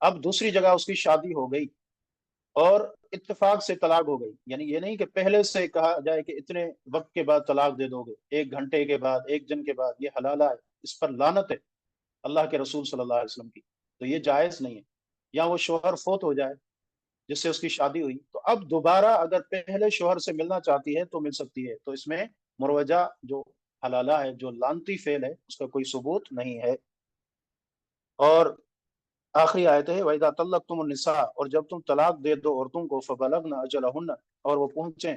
اب دوسری جگہ اس کی شادی ہو گئی اور اتفاق سے طلاق ہو گئی، یعنی یہ نہیں کہ پہلے سے کہا جائے کہ اتنے وقت کے بعد طلاق دے دو گے، 1 گھنٹے کے بعد، 1 دن کے بعد، یہ حلالہ ہے، اس پر لعنت ہے اللہ کے رسول صلی اللہ علیہ وسلم کی، تو یہ جائز نہیں ہے۔ یا وہ شوہر فوت ہو جائے جس سے اس کی شادی ہوئی، تو اب دوبارہ اگر پہلے شوہر سے ملنا چاہتی ہے تو مل سکتی ہے، تو اس میں مروجہ جو حلالہ ہے، جو لعنتی فعل ہے، اس کا کوئی ثبوت نہیں ہے۔ اور آخری آیت ہے، وَإِذَا طَلَّقْتُمُ النِّسَاءَ، اور جب تم طلاق دے دو عورتوں کو، فَبَلَغْنَ أَجَلَهُنَّ، اور وہ پہنچیں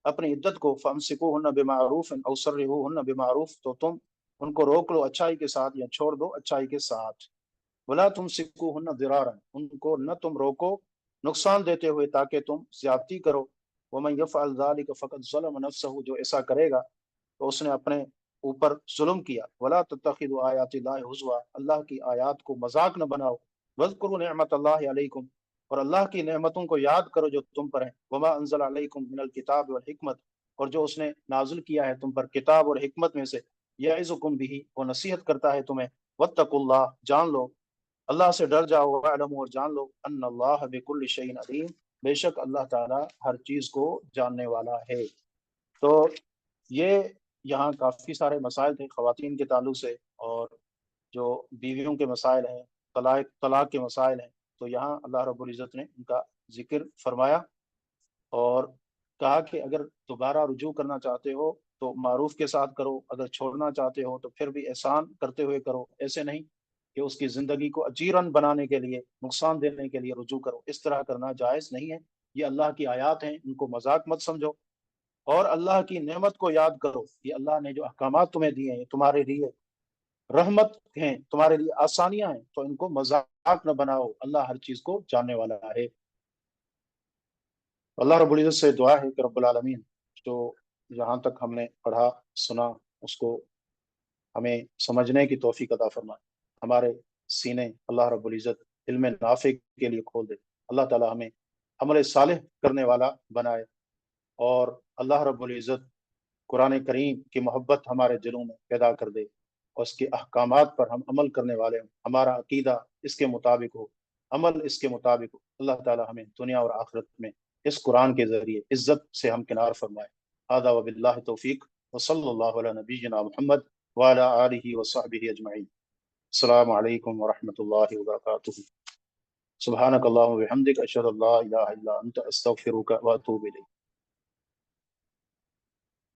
اپنی عدت کو، فَأَمْسِكُوهُنَّ بِمَعْرُوفٍ أَوْ سَرِّحُوهُنَّ بِمَعْرُوفٍ، تو تم ان کو روک لو اچھائی کے ساتھ یا چھوڑ دو اچھائی کے ساتھ۔ وَلَا تُمْسِكُوهُنَّ ضِرَارًا، ان کو نہ تم روکو نقصان دیتے ہوئے تاکہ تم زیادتی کرو، وَمَن يَفْعَلْ ذَلِكَ فَقَدْ ظَلَمَ نَفْسَهُ، جو ایسا کرے گا تو اس نے اپنے اوپر ظلم کیا۔ وَلَا تَتَّخِذُوا آیَاتِ اللَّهِ هُزُوًا، اللہ کی آیات کو مذاق نہ بناؤ۔ وَاذْكُرُوا نِعْمَتَ اللَّهِ عَلَيْكُمْ، اور اللہ کی نعمتوں کو یاد کرو جو تم پر ہیں، وَمَا أَنزَلَ عَلَيْكُمْ مِنَ الْكِتَابِ وَالْحِكْمَةِ، اور جو اس نے نازل کیا ہے تم پر کتاب اور حکمت میں سے، یعظکم بہ، وہ نصیحت کرتا ہے تمہیں، واتقوا اللہ، جان لو اللہ سے ڈر جاؤ، وَاعْلَمُوا، اور جان لو، ان اللہ بكل شيء علیم، بے شک اللہ تعالی ہر چیز کو جاننے والا ہے۔ تو یہ یہاں کافی سارے مسائل تھے خواتین کے تعلق سے، اور جو بیویوں کے مسائل ہیں، طلاق کے مسائل ہیں، تو یہاں اللہ رب العزت نے ان کا ذکر فرمایا اور کہا کہ اگر دوبارہ رجوع کرنا چاہتے ہو تو معروف کے ساتھ کرو، اگر چھوڑنا چاہتے ہو تو پھر بھی احسان کرتے ہوئے کرو، ایسے نہیں کہ اس کی زندگی کو اجیرن بنانے کے لیے، نقصان دینے کے لیے رجوع کرو۔ اس طرح کرنا جائز نہیں ہے۔ یہ اللہ کی آیات ہیں، ان کو مذاق مت سمجھو، اور اللہ کی نعمت کو یاد کرو۔ یہ اللہ نے جو احکامات تمہیں دیے ہیں، تمہارے لیے رحمت ہیں، تمہارے لیے آسانیاں ہیں، تو ان کو مذاق نہ بناؤ۔ اللہ ہر چیز کو جاننے والا ہے۔ اللہ رب العزت سے دعا ہے کہ رب العالمین جو جہاں تک ہم نے پڑھا سنا، اس کو ہمیں سمجھنے کی توفیق عطا فرمائے۔ ہمارے سینے اللہ رب العزت علم نافع کے لیے کھول دے۔ اللہ تعالی ہمیں عمل صالح کرنے والا بنائے، اور اللہ رب العزت قرآن کریم کی محبت ہمارے دلوں میں پیدا کر دے، اور اس کے احکامات پر ہم عمل کرنے والے ہوں، ہمارا عقیدہ اس کے مطابق ہو، عمل اس کے مطابق ہو۔ اللہ تعالی ہمیں دنیا اور آخرت میں اس قرآن کے ذریعے عزت سے ہم کنار فرمائے۔ هذا وباللہ توفیق، وصلی اللہ علی نبینا محمد وعلی آلہ وصحبہ اجمعین۔ السلام علیکم ورحمۃ اللہ وبرکاتہ۔ سبحانک اللہم وبحمدک، اشہد ان لا الہ الا انت، استغفرک واتوب الیک۔